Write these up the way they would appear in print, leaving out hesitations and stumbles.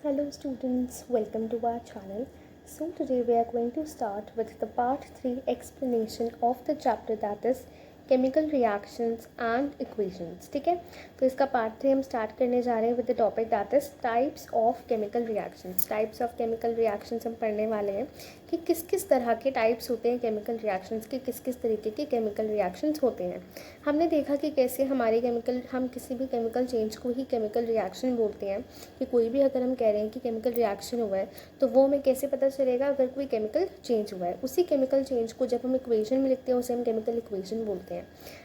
Hello students, welcome to our channel. So today we are going to start with the part 3 explanation of the chapter that is chemical reactions and equations. ठीक है, तो इसका part 3 हम start करने जा रहे हैं with the topic that is types of chemical reactions. Types of chemical reactions हम पढ़ने वाले हैं कि किस किस तरह के टाइप्स होते हैं केमिकल रिएक्शंस के, किस किस तरीके के केमिकल रिएक्शंस होते हैं. हमने देखा कि कैसे हमारे हम किसी भी केमिकल चेंज को ही केमिकल रिएक्शन बोलते हैं. कि कोई भी अगर हम कह रहे हैं कि केमिकल रिएक्शन हुआ है तो वो हमें कैसे पता चलेगा अगर कोई केमिकल चेंज हुआ है. उसी केमिकल चेंज को जब हम इक्वेशन में लिखते हैं उसे हम केमिकल इक्वेशन बोलते हैं.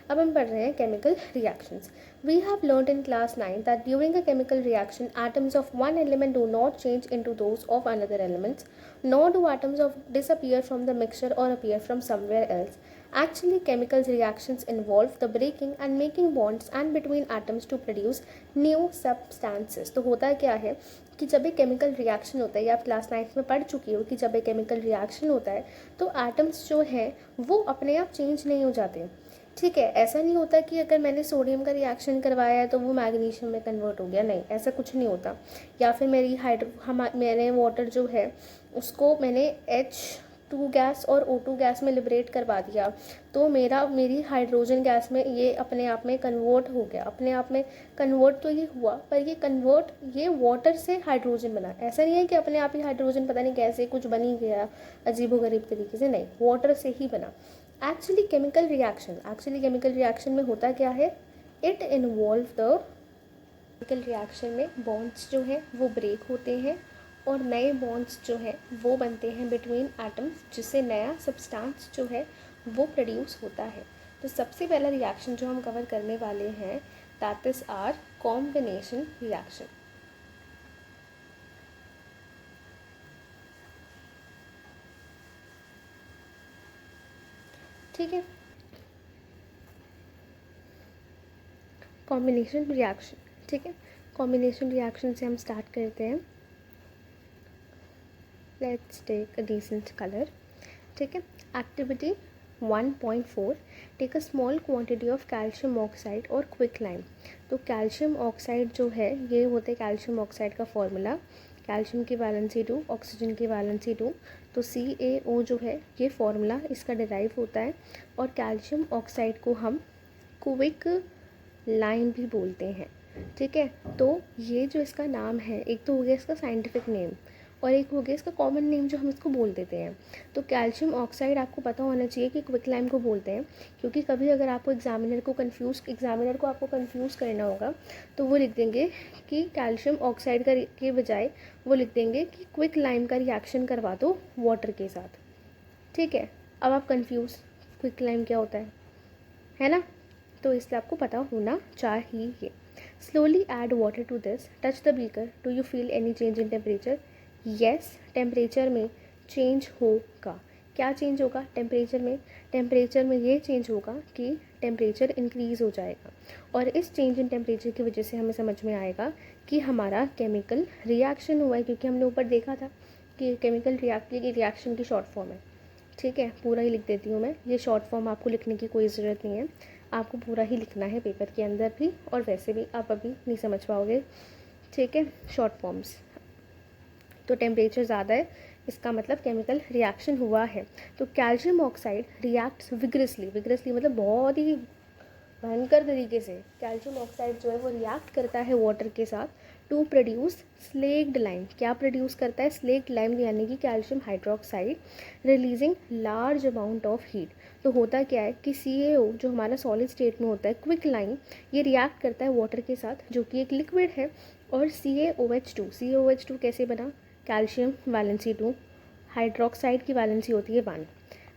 अब हम पढ़ रहे हैं chemical reactions. We have learned in class 9 that during a chemical reaction atoms of one element do not change into those of another elements, nor do atoms of disappear from the mixture or appear from somewhere else. Actually, chemical reactions involve the breaking and making bonds and between atoms to produce new substances. तो होता क्या है कि जब एक chemical reaction होता है, या आप क्लास 9 में पढ़ चुकी हो कि जब एक केमिकल रिएक्शन होता है तो एटम्स जो हैं वो अपने आप चेंज नहीं हो जाते. ठीक है, ऐसा नहीं होता कि अगर मैंने सोडियम का रिएक्शन करवाया है तो वो मैग्नीशियम में कन्वर्ट हो गया, नहीं, ऐसा कुछ नहीं होता. या फिर मैंने वाटर जो है उसको मैंने H2 गैस और O2 गैस में लिबरेट करवा दिया तो मेरी हाइड्रोजन गैस में ये अपने आप में कन्वर्ट हो गया. अपने आप में कन्वर्ट तो ये हुआ, पर ये वाटर से हाइड्रोजन बना. ऐसा नहीं है कि अपने आप ही हाइड्रोजन पता नहीं कैसे कुछ बन ही गया अजीबोगरीब तरीके से, नहीं, वाटर से ही बना. एक्चुअली केमिकल रिएक्शन में होता क्या है, it involve the chemical reaction में बॉन्ड्स जो हैं वो ब्रेक होते हैं और नए बॉन्ड्स जो हैं वो बनते हैं बिटवीन एटम्स, जिससे नया सब्सटेंस जो है वो प्रोड्यूस होता है. तो सबसे पहला रिएक्शन जो हम कवर करने वाले हैं that is are combination reaction. ठीक है, कॉम्बिनेशन रिएक्शन. ठीक है, कॉम्बिनेशन रिएक्शन से हम स्टार्ट करते हैं. Let's take a decent colour. ठीक है, activity 1.4, take a small quantity of calcium oxide और क्विक लाइम. तो कैल्शियम ऑक्साइड जो है ये होते हैं कैल्शियम ऑक्साइड का फॉर्मूला, कैल्शियम की वैलेंसी 2, ऑक्सीजन की वैलेंसी 2, तो CaO जो है ये फॉर्मूला इसका डिराइव होता है. और कैल्शियम ऑक्साइड को हम क्विक लाइम भी बोलते हैं. ठीक है, तो ये जो इसका नाम है, एक तो हो गया इसका साइंटिफिक नेम और एक हो गया इसका कॉमन नेम जो हम इसको बोल देते हैं. तो कैल्शियम ऑक्साइड आपको पता होना चाहिए कि क्विक लाइम को बोलते हैं, क्योंकि कभी अगर आपको एग्जामिनर को आपको कंफ्यूज करना होगा तो वो लिख देंगे कि कैल्शियम ऑक्साइड के बजाय वो लिख देंगे कि क्विक लाइम का रिएक्शन करवा दो वाटर के साथ. ठीक है, अब आप कंफ्यूज क्विक लाइम क्या होता है ना, तो इसलिए आपको पता होना चाहिए. Slowly add water to this, touch the beaker, do you feel any change in temperature. Yes, temperature में चेंज होगा. क्या चेंज होगा टेम्परेचर में ये चेंज होगा कि टेम्परेचर इंक्रीज़ हो जाएगा. और इस चेंज इन टेम्परेचर की वजह से हमें समझ में आएगा कि हमारा केमिकल रिएक्शन हुआ है, क्योंकि हमने ऊपर देखा था कि केमिकल रिएक्शन की शॉर्ट फॉर्म है. ठीक है, पूरा ही लिख देती हूँ मैं, ये शॉर्ट फॉर्म आपको लिखने की कोई ज़रूरत नहीं है, आपको पूरा ही लिखना है पेपर के अंदर भी, और वैसे भी आप अभी नहीं समझ पाओगे. ठीक है, शॉर्ट फॉर्म्स. तो टेम्परेचर ज़्यादा है इसका मतलब केमिकल रिएक्शन हुआ है. तो कैल्शियम ऑक्साइड रिएक्ट्स विग्रसली मतलब बहुत ही भयंकर तरीके से कैल्शियम ऑक्साइड जो है वो रिएक्ट करता है वाटर के साथ टू प्रोड्यूस स्लेक्ड लाइम. क्या प्रोड्यूस करता है, स्लेक्ड लाइम, यानी कि calcium hydroxide, releasing large amount of heat. तो होता क्या है कि CaO जो हमारा सॉलिड स्टेट में होता है, क्विक लाइम, ये रिएक्ट करता है वाटर के साथ जो कि एक लिक्विड है. और CaOH2 कैसे बना, कैल्शियम वैलेंसी 2, हाइड्रोक्साइड की वैलेंसी होती है 1,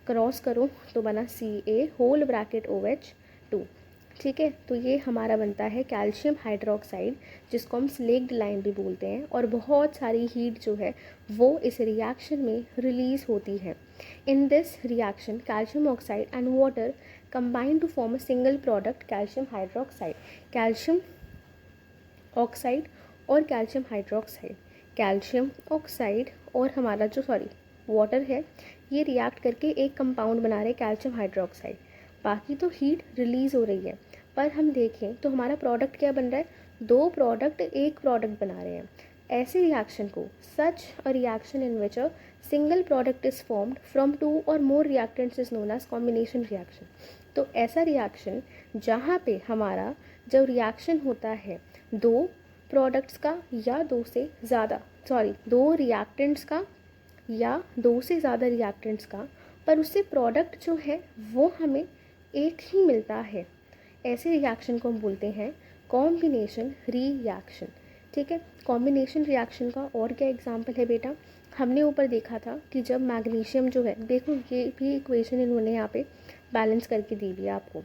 क्रॉस करो तो बना CaOH2. ठीक है, तो ये हमारा बनता है कैल्शियम हाइड्रोक्साइड, जिसको हम स्लेक्ड लाइम भी बोलते हैं. और बहुत सारी हीट जो है वो इस रिएक्शन में रिलीज़ होती है. In this reaction calcium oxide and water combine to form a single product calcium hydroxide. Calcium oxide और कैल्शियम हाइड्रोक्साइड, कैल्शियम ऑक्साइड और हमारा जो वाटर है, ये रिएक्ट करके एक कंपाउंड बना रहे कैल्शियम हाइड्रोक्साइड. बाकी तो हीट रिलीज़ हो रही है, पर हम देखें तो हमारा प्रोडक्ट क्या बन रहा है, 2 प्रोडक्ट एक प्रोडक्ट बना रहे हैं. ऐसे रिएक्शन को such a reaction in which a single product is formed from two और more reactants is known as combination reaction. तो ऐसा रिएक्शन जहाँ पे हमारा जब रिएक्शन होता है दो प्रोडक्ट्स का या दो रिएक्टेंट्स का या दो से ज़्यादा रिएक्टेंट्स का, पर उससे प्रोडक्ट जो है वो हमें एक ही मिलता है, ऐसे रिएक्शन को हम बोलते हैं कॉम्बिनेशन रिएक्शन। ठीक है, कॉम्बिनेशन रिएक्शन का और क्या एग्जांपल है बेटा, हमने ऊपर देखा था कि जब मैग्नीशियम जो है, देखो ये भी इक्वेशन इन्होंने यहाँ पे बैलेंस करके दी हुई है आपको,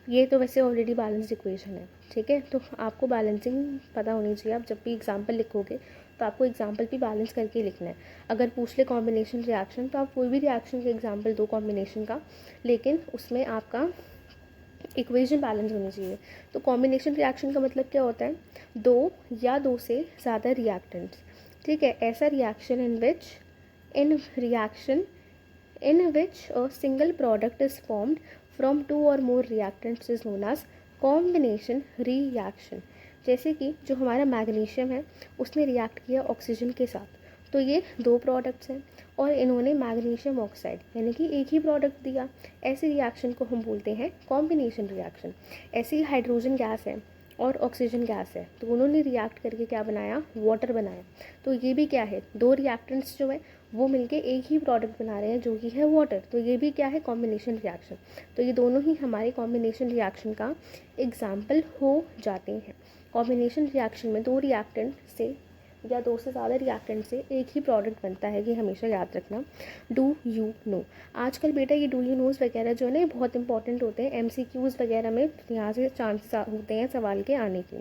ये तो वैसे ऑलरेडी बैलेंस्ड इक्वेशन है। ठीक है, तो आपको बैलेंसिंग पता होनी चाहिए। आप जब भी एग्जांपल लिखोगे तो आपको एग्जांपल भी बैलेंस करके लिखना है। अगर पूछ ले कॉम्बिनेशन रिएक्शन तो आप कोई भी रिएक्शन का एग्जांपल दो कॉम्बिनेशन का, लेकिन उसमें आपका इक्वेशन बैलेंस होनी चाहिए। तो कॉम्बिनेशन रिएक्शन का मतलब क्या होता है, दो या दो से ज़्यादा रिएक्टेंट्स। ठीक है, ऐसा reaction in which a single product is formed from two और more reactants is known as combination reaction. जैसे कि जो हमारा मैग्नीशियम है उसने रिएक्ट किया ऑक्सीजन के साथ, तो ये दो प्रोडक्ट्स हैं और इन्होंने मैग्नीशियम ऑक्साइड यानी कि एक ही प्रोडक्ट दिया। ऐसे रिएक्शन को हम बोलते हैं कॉम्बिनेशन रिएक्शन। ऐसी हाइड्रोजन गैस है और ऑक्सीजन गैस है, तो उन्होंने रिएक्ट करके क्या बनाया, वाटर बनाया। तो ये भी क्या है, दो रिएक्टेंट्स जो है वो मिलके एक ही प्रोडक्ट बना रहे हैं जो कि है वाटर, तो ये भी क्या है, कॉम्बिनेशन रिएक्शन। तो ये दोनों ही हमारे कॉम्बिनेशन रिएक्शन का एग्जाम्पल हो जाते हैं। कॉम्बिनेशन रिएक्शन में दो रिएक्टेंट से या दो से ज़्यादा रिएक्टेंट से एक ही प्रोडक्ट बनता है, ये हमेशा याद रखना। डू यू नो, आजकल बेटा ये डू यू नोज़ वगैरह जो है ना बहुत इंपॉर्टेंट होते हैं, MCQs वगैरह में यहाँ से चांसेस होते हैं सवाल के आने के।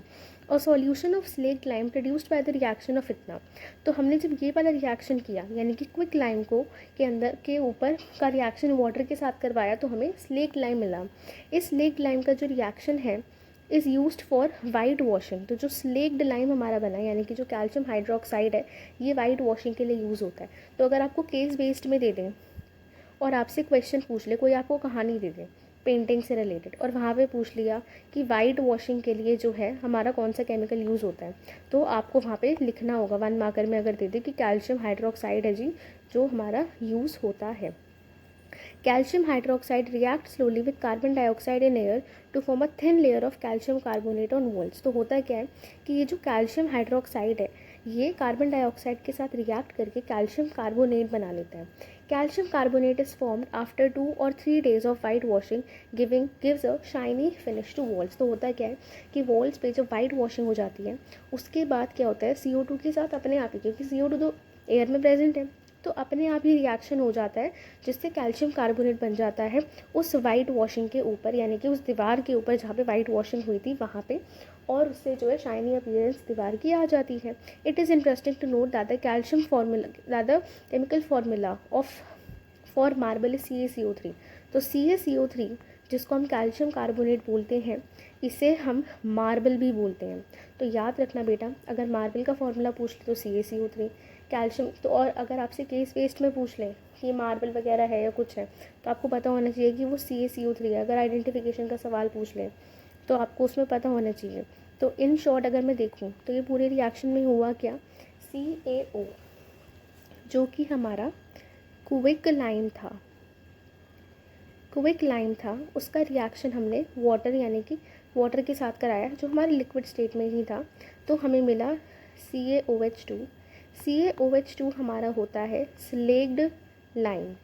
और solution of slaked lime produced by the reaction of ethanol. तो हमने जब ये वाला रिएक्शन किया यानी कि क्विक लाइम को के अंदर के ऊपर का रिएक्शन वाटर के साथ करवाया तो हमें स्लेक्ड लाइम मिला। इस स्लेक्ड लाइम का जो रिएक्शन है is used for white washing. तो जो स्लेक्ड लाइम हमारा बना यानी कि जो कैल्शियम हाइड्रोक्साइड है ये वाइट वॉशिंग के लिए यूज़ होता है। तो अगर आपको केस बेस्ड में दे दें और आपसे क्वेश्चन पूछ ले, कोई आपको कहानी दे दे पेंटिंग से रिलेटेड और वहाँ पे पूछ लिया कि वाइट वॉशिंग के लिए जो है हमारा कौन सा केमिकल यूज़ होता है, तो आपको वहाँ पे लिखना होगा 1 मार्कर में अगर दे दे कि कैल्शियम हाइड्रोक्साइड है जी जो हमारा यूज़ होता है। Calcium hydroxide reacts slowly with carbon dioxide in air to form a thin layer of calcium carbonate on walls। तो होता क्या है कि ये जो कैल्शियम हाइड्रोक्साइड है ये कार्बन डाइऑक्साइड के साथ रिएक्ट करके कैल्शियम कार्बोनेट बना लेता है। Calcium carbonate is formed after 2 और 3 days of white washing gives a shiny finish to walls. तो होता क्या है कि वॉल्स पे जब वाइट वॉशिंग हो जाती है उसके बाद क्या होता है, CO2 के साथ अपने आप ही, क्योंकि CO2 तो एयर में प्रेजेंट है तो अपने आप ही रिएक्शन हो जाता है जिससे कैल्शियम कार्बोनेट बन जाता है उस वाइट वॉशिंग के ऊपर यानी कि उस दीवार के ऊपर जहाँ पे वाइट वॉशिंग हुई थी वहाँ पे, और उससे जो है शाइनी अपीयरेंस दीवार की आ जाती है। It is interesting to note that the calcium formula the chemical formula of for marble is CaCO3। तो CaCO3 जिसको हम कैल्शियम कार्बोनेट बोलते हैं इसे हम मार्बल भी बोलते हैं। तो याद रखना बेटा, अगर मार्बल का फॉर्मूला पूछ ले तो CaCO3 कैल्शियम, तो और अगर आपसे केस वेस्ट में पूछ लें कि मार्बल वगैरह है या कुछ है तो आपको पता होना चाहिए कि वो CaCO3 है। अगर आइडेंटिफिकेशन का सवाल पूछ लें तो आपको उसमें पता होना चाहिए। तो इन शॉर्ट अगर मैं देखूँ तो ये पूरे रिएक्शन में हुआ क्या, CaO जो कि हमारा क्विक लाइम था उसका रिएक्शन हमने वाटर यानी कि वाटर के साथ कराया जो हमारे लिक्विड स्टेट में ही था, तो हमें मिला CaOH2। CaOH2 हमारा होता है स्लेक्ड लाइम।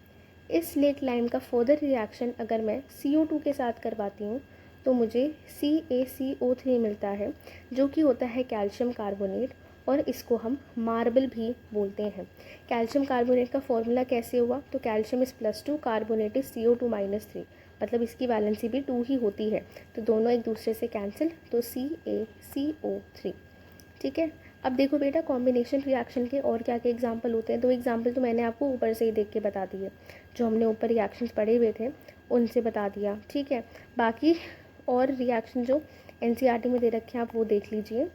इस स्लेक्ड लाइम का फर्दर रिएक्शन अगर मैं CO2 के साथ करवाती हूँ तो मुझे CaCO3 मिलता है जो कि होता है कैल्शियम कार्बोनेट, और इसको हम मार्बल भी बोलते हैं। कैल्शियम कार्बोनेट का फॉर्मूला कैसे हुआ, तो calcium is +2 carbonate is CO2-3, मतलब इसकी वैलेंसी भी 2 ही होती है, तो दोनों एक दूसरे से कैंसिल, तो CaCO3। ठीक है, अब देखो बेटा कॉम्बिनेशन रिएक्शन के और क्या क्या एग्जांपल होते हैं। 2 एग्जांपल तो मैंने आपको ऊपर से ही देख के बता दिए, जो हमने ऊपर रिएक्शंस पढ़े हुए थे उनसे बता दिया। ठीक है, बाकी और रिएक्शन जो NCERT में दे रखे हैं आप वो देख लीजिए।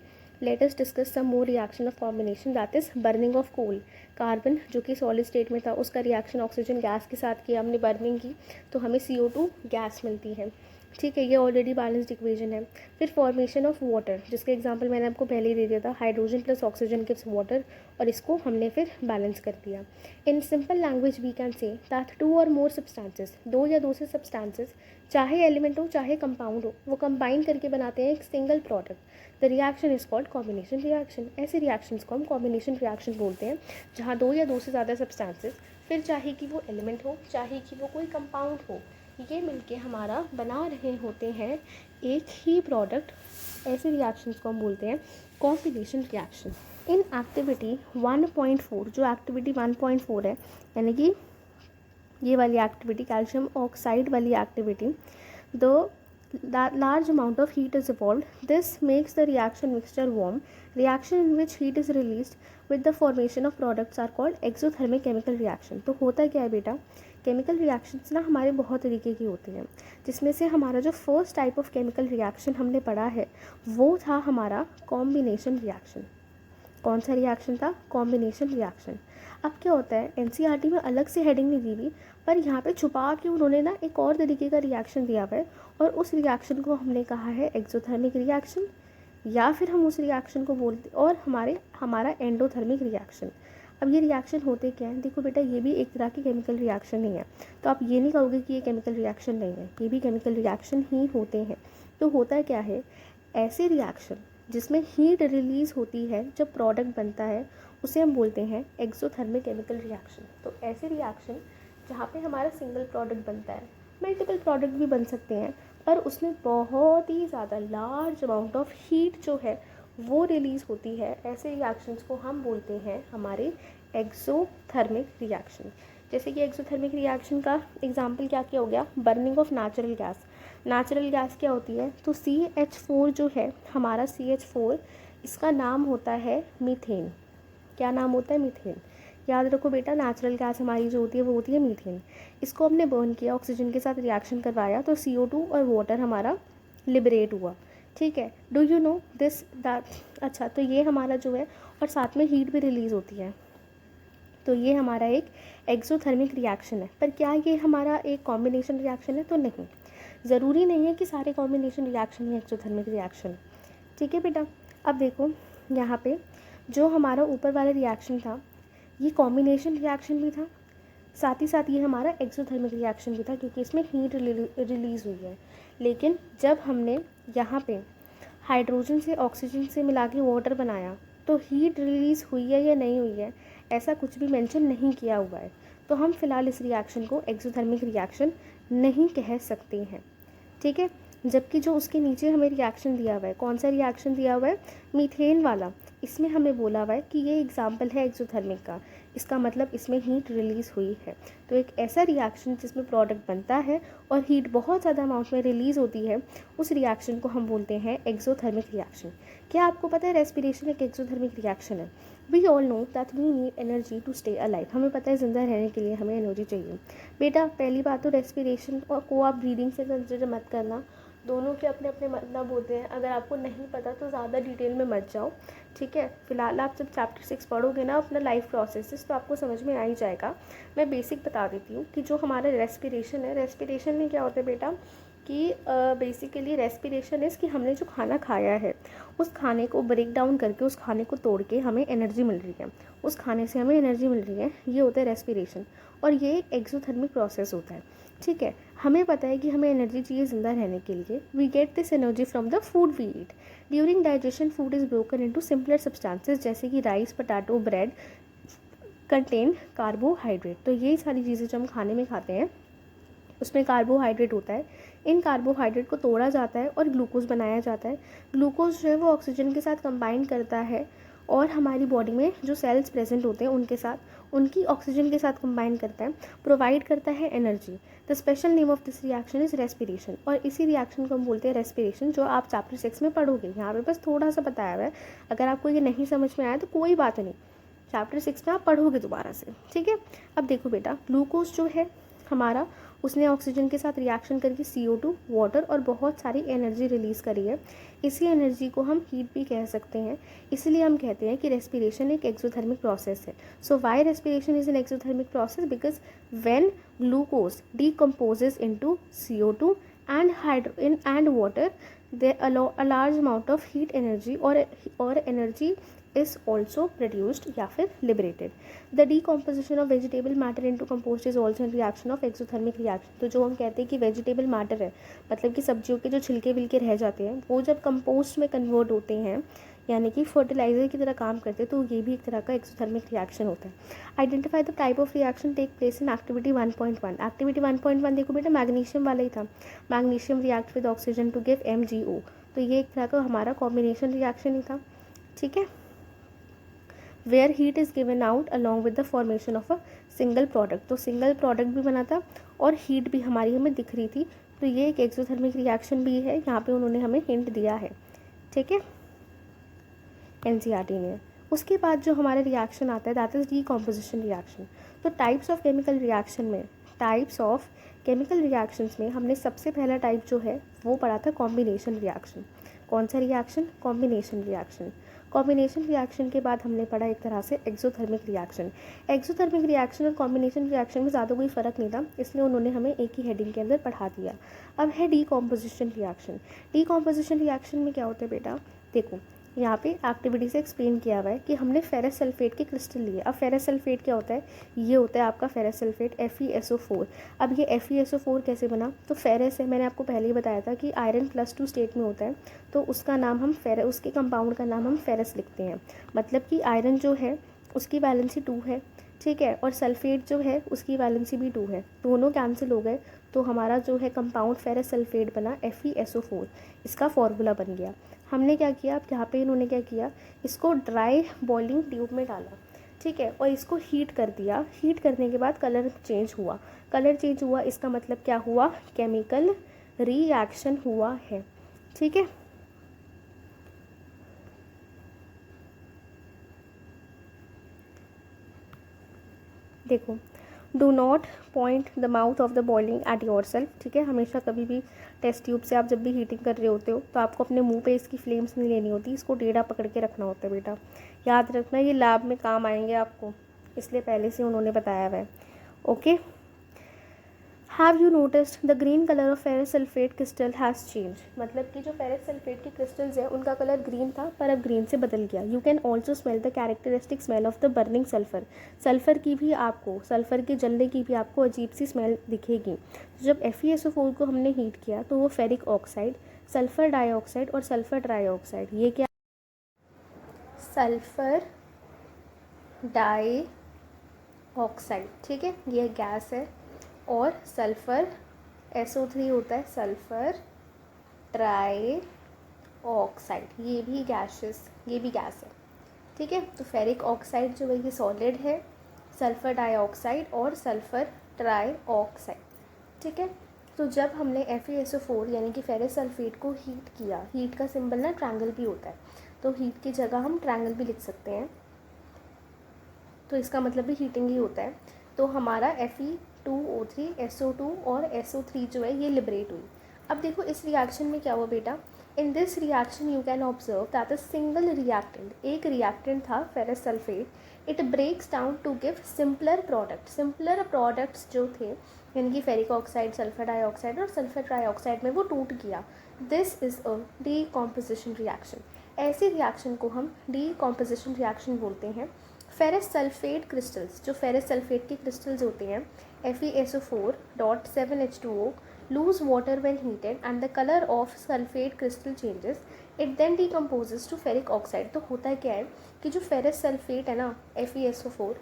Let us discuss some more reaction of combination, that is burning of coal. Carbon जो कि सॉलिड स्टेट में था उसका रिएक्शन ऑक्सीजन गैस के साथ किया हमने, बर्निंग की तो हमें CO2 गैस मिलती है। ठीक है, ये ऑलरेडी बैलेंस्ड इक्वेशन है। फिर फॉर्मेशन ऑफ वाटर, जिसका एग्जांपल मैंने आपको पहले ही दे दिया था, hydrogen plus oxygen gives water, और इसको हमने फिर बैलेंस कर दिया। In simple language we can say that two और मोर सब्सटेंसेस, दो या दो से सब्सटेंसेस, चाहे एलिमेंट हो चाहे कंपाउंड हो, वो कंबाइन करके बनाते हैं एक single product. The reaction is called combination reaction. ऐसे रिएक्शंस को हम कॉम्बिनेशन रिएक्शन बोलते हैं, जहाँ दो या दो से ज़्यादा सब्सटेंसेस, फिर चाहे कि वो एलिमेंट हो चाहे कि वो कोई कंपाउंड हो, ये मिलके हमारा बना रहे होते हैं एक ही प्रोडक्ट। ऐसे रिएक्शंस को हम बोलते हैं कॉम्बिनेशन रिएक्शन। इन एक्टिविटी 1.4, जो एक्टिविटी 1.4 है, यानी कि ये वाली एक्टिविटी, कैल्शियम ऑक्साइड वाली activity, the large amount of heat is evolved. This makes the reaction mixture warm. Reaction in which heat is released with the formation of products are called exothermic chemical reaction. तो होता क्या है बेटा, chemical reactions ना हमारे बहुत तरीके की होती हैं, जिसमें से हमारा जो first type of chemical reaction हमने पढ़ा है वो था हमारा कॉम्बिनेशन रिएक्शन। कौन सा रिएक्शन था? Combination reaction. अब क्या होता है, एनसीईआरटी में अलग से हेडिंग नहीं दी हुई, पर यहाँ पे छुपा के उन्होंने ना एक और तरीके का रिएक्शन दिया हुआ है, और उस रिएक्शन को हमने कहा है एक्सोथर्मिक रिएक्शन, या फिर हम उस रिएक्शन को बोलते, और हमारा एंडोथर्मिक रिएक्शन। अब ये रिएक्शन होते क्या हैं? देखो बेटा, ये भी एक तरह की केमिकल रिएक्शन ही है, तो आप ये नहीं कहोगे कि ये केमिकल रिएक्शन नहीं है, ये भी केमिकल रिएक्शन ही होते हैं। तो होता क्या है, ऐसे रिएक्शन जिसमें हीट रिलीज़ होती है जब प्रोडक्ट बनता है, उसे हम बोलते हैं एक्सोथर्मिक केमिकल रिएक्शन। तो ऐसे रिएक्शन जहाँ पे हमारा सिंगल प्रोडक्ट बनता है, मल्टीपल प्रोडक्ट भी बन सकते हैं, पर उसमें बहुत ही ज़्यादा लार्ज अमाउंट ऑफ हीट जो है वो रिलीज़ होती है, ऐसे रिएक्शंस को हम बोलते हैं हमारे एक्सोथर्मिक रिएक्शन। जैसे कि एक्सोथर्मिक रिएक्शन का एग्जाम्पल क्या क्या हो गया, burning of natural gas. Natural gas क्या होती है? तो CH4 जो है हमारा, CH4, इसका नाम होता है मीथेन। क्या नाम होता है? मीथेन। याद रखो बेटा, नेचुरल गैस हमारी जो होती है वो होती है मीथेन। इसको हमने बर्न किया, ऑक्सीजन के साथ रिएक्शन करवाया, तो CO2 और वाटर हमारा लिबरेट हुआ। ठीक है, do you know this that? अच्छा, तो ये हमारा जो है, और साथ में हीट भी रिलीज़ होती है, तो ये हमारा एक एक्सोथर्मिक रिएक्शन है। पर क्या ये हमारा एक कॉम्बिनेशन रिएक्शन है? तो नहीं, ज़रूरी नहीं है कि सारे कॉम्बिनेशन रिएक्शन ही एक्सोथर्मिक रिएक्शन। ठीक है बेटा, अब देखो यहाँ पे जो हमारा ऊपर वाला रिएक्शन था, ये कॉम्बिनेशन रिएक्शन भी था, साथ ही साथ ये हमारा एक्सोथर्मिक रिएक्शन भी था, क्योंकि इसमें हीट रिलीज़ हुई है। लेकिन जब हमने यहाँ पे हाइड्रोजन से ऑक्सीजन से मिला के वाटर बनाया, तो हीट रिलीज़ हुई है या नहीं हुई है, ऐसा कुछ भी मेंशन नहीं किया हुआ है, तो हम फिलहाल इस रिएक्शन को एक्सोथर्मिक रिएक्शन नहीं कह सकते हैं। ठीक है, जबकि जो उसके नीचे हमें रिएक्शन दिया हुआ है, कौन सा रिएक्शन दिया हुआ है? मीथेन वाला। इसमें हमें बोला हुआ है कि ये एग्जाम्पल है एक्सोथर्मिक का, इसका मतलब इसमें हीट रिलीज़ हुई है। तो एक ऐसा रिएक्शन जिसमें प्रोडक्ट बनता है और हीट बहुत ज़्यादा अमाउंट में रिलीज़ होती है, उस रिएक्शन को हम बोलते हैं एक्सोथर्मिक रिएक्शन। क्या आपको पता है रेस्पिरेशन एक एक्सोथर्मिक रिएक्शन है? We all know that we need energy to stay alive. हमें पता है ज़िंदा रहने के लिए हमें एनर्जी चाहिए। बेटा, पहली बात तो रेस्पिरेशन को आप ब्रीदिंग से कंसिडर मत करना, दोनों के अपने अपने मतलब होते हैं। अगर आपको नहीं पता तो ज़्यादा डिटेल में मत जाओ, ठीक है। फिलहाल आप जब चैप्टर 6 पढ़ोगे ना अपना लाइफ प्रोसेसेस, तो आपको समझ में आ ही जाएगा। मैं बेसिक बता देती हूँ कि जो हमारा रेस्पिरेशन है, रेस्पिरेशन में क्या होता है बेटा कि बेसिकली रेस्पिरेशन इज़ कि हमने जो खाना खाया है उस खाने को ब्रेक डाउन करके, उस खाने को तोड़ के हमें एनर्जी मिल रही है, उस खाने से हमें एनर्जी मिल रही है, ये होता है रेस्पिरेशन। और ये एक एक्सोथर्मिक प्रोसेस होता है, ठीक है। हमें पता है कि हमें एनर्जी चाहिए ज़िंदा रहने के लिए। We get this energy from the food we eat. During digestion food is broken into simpler substances, जैसे कि rice, potato, bread contain carbohydrate. तो यही सारी चीज़ें जो हम खाने में खाते हैं उसमें कार्बोहाइड्रेट होता है। इन कार्बोहाइड्रेट को तोड़ा जाता है और ग्लूकोज बनाया जाता है। ग्लूकोज जो है वो ऑक्सीजन के साथ कंबाइन करता है और हमारी बॉडी में जो सेल्स प्रेजेंट होते हैं उनके साथ, उनकी ऑक्सीजन के साथ कंबाइन करता है, प्रोवाइड करता है energy. The special name of this reaction is respiration. और इसी रिएक्शन को हम बोलते हैं रेस्पिरेशन, जो आप चैप्टर 6 में पढ़ोगे। यहाँ पे बस थोड़ा सा बताया हुआ है, अगर आपको ये नहीं समझ में आया तो कोई बात नहीं, चैप्टर 6 में आप पढ़ोगे दोबारा से, ठीक है। अब देखो बेटा, ग्लूकोज जो है हमारा, उसने ऑक्सीजन के साथ रिएक्शन करके CO2, वाटर और बहुत सारी एनर्जी रिलीज़ करी है। इसी एनर्जी को हम हीट भी कह सकते हैं। इसलिए हम कहते हैं कि रेस्पिरेशन एक एक्सोथर्मिक प्रोसेस है। So why respiration is an exothermic process? Because when glucose decomposes into CO2 and water, they allow a large amount of heat energy or energy is also produced या फिर liberated. The decomposition of vegetable matter into compost is also a reaction of exothermic reaction. तो जो हम कहते हैं कि vegetable matter है, मतलब कि सब्जियों के जो छिलके विलके रह जाते हैं वो जब कंपोस्ट में कन्वर्ट होते हैं यानी कि फर्टिलाइजर की तरह काम करते हैं, तो ये भी एक तरह का एक्सोथर्मिक रिएक्शन होता है. Identify the type of reaction take place in activity 1.1. Activity 1.1 देखो बेटा मैग्नीशियम वाला ही था. Magnesium react with oxygen to give MgO. तो ये एक तरह का हमारा कॉम्बिनेशन रिएक्शन ही था. ठीक है, where heat is given out along with the formation of a single product. तो सिंगल प्रोडक्ट भी बना था और हीट भी हमारी हमें दिख रही थी. तो ये एक एक्सोथर्मिक रिएक्शन भी है, यहाँ पे उन्होंने हमें हिंट दिया है. ठीक है, NCERT ने. उसके बाद जो हमारा रिएक्शन आता है दैट इज़ डीकॉम्पोजिशन रिएक्शन. तो टाइप्स ऑफ केमिकल रिएक्शंस में हमने सबसे पहला टाइप जो है वो पढ़ा था कॉम्बिनेशन रिएक्शन. कौन सा reaction? Combination reaction. Combination reaction के बाद हमने पढ़ा एक तरह से एक्सोथर्मिक रिएक्शन. एक्सोथर्मिक रिएक्शन और कॉम्बिनेशन रिएक्शन में ज़्यादा कोई फ़र्क नहीं था, इसलिए उन्होंने हमें एक ही हेडिंग के अंदर पढ़ा दिया. अब है डीकॉम्पोजिशन रिएक्शन. डीकॉम्पोजिशन रिएक्शन में क्या होता है बेटा, देखो यहाँ पे एक्टिविटी से एक्सप्लेन किया हुआ है कि हमने फेरस सल्फेट के क्रिस्टल लिए. अब फेरस सल्फेट क्या होता है? ये होता है आपका फेरस सल्फेट FeSO4. अब ये FeSO4 कैसे बना? तो फेरस है, मैंने आपको पहले ही बताया था कि आयरन +2 स्टेट में होता है, तो उसका नाम हम उसके कंपाउंड का नाम हम फेरस लिखते हैं. मतलब कि आयरन जो है उसकी वैलेंसी 2 है, ठीक है, और सल्फेट जो है उसकी वैलेंसी भी 2 है. दोनों कैंसिल हो गए तो हमारा जो है कंपाउंड फेरस सल्फेट बना FeSO4. इसका फॉर्मूला बन गया. हमने क्या किया, अब यहाँ पे इन्होंने क्या किया, इसको ड्राई बॉइलिंग ट्यूब में डाला. ठीक है, और इसको हीट कर दिया. हीट करने के बाद कलर चेंज हुआ. इसका मतलब क्या हुआ? केमिकल रिएक्शन हुआ है. ठीक है, देखो, do not point the mouth of the boiling at your self. ठीक है, हमेशा कभी भी टेस्ट ट्यूब से आप जब भी हीटिंग कर रहे होते हो तो आपको अपने मुंह पे इसकी फ्लेम्स नहीं लेनी होती, इसको टेढ़ा पकड़ के रखना होता है बेटा. याद रखना, ये लैब में काम आएंगे आपको, इसलिए पहले से उन्होंने बताया हुआ है. Okay, have you noticed the green colour of ferrous sulphate crystal has change. मतलब कि जो फेरस सल्फेट के क्रिस्टल्स हैं उनका कलर ग्रीन था पर अब ग्रीन से बदल गया. You can also smell the characteristic smell of the burning sulphur. Sulphur के जलने की भी आपको अजीब सी स्मेल दिखेगी. जब FeSO4 को हमने हीट किया तो वो फेरिक ऑक्साइड, सल्फर डाइऑक्साइड और सल्फर ट्राइऑक्साइड, ये क्या? Sulphur dioxide. ठीक है, ये गैस है. और सल्फ़र SO3 होता है सल्फ़र ट्राई ऑक्साइड, ये भी गैस है. ठीक है, तो फेरिक ऑक्साइड जो है ये सॉलिड है, सल्फ़र डाइऑक्साइड और सल्फ़र ट्राई ऑक्साइड. ठीक है, तो जब हमने FeSO4 यानी कि फेरस सल्फेट को हीट किया, हीट का सिंबल ना ट्रायंगल भी होता है, तो हीट की जगह हम ट्रायंगल भी लिख सकते हैं, तो इसका मतलब भी हीटिंग ही होता है. तो हमारा Fe2O3 SO2 और SO3 जो है ये लिबरेट हुई. अब देखो इस रिएक्शन में क्या हुआ बेटा, in this reaction you can observe that a single reactant, एक रिएक्टेंट था ferrous sulphate, it breaks down to give simpler products जो थे यानी कि फेरिक ऑक्साइड, सल्फर डाइऑक्साइड और सल्फर ट्राइऑक्साइड में वो टूट गया. This is a decomposition reaction. ऐसे रिएक्शन को हम डीकॉम्पोजिशन रिएक्शन बोलते हैं. फेरस सल्फेट क्रिस्टल्स, जो फेरस सल्फेट के क्रिस्टल्स होते हैं FeSO4.7H2O lose water when heated and the color of sulfate crystal changes. It then decomposes to ferric oxide. तो होता है क्या है कि जो फेरस सल्फेट है ना FeSO4,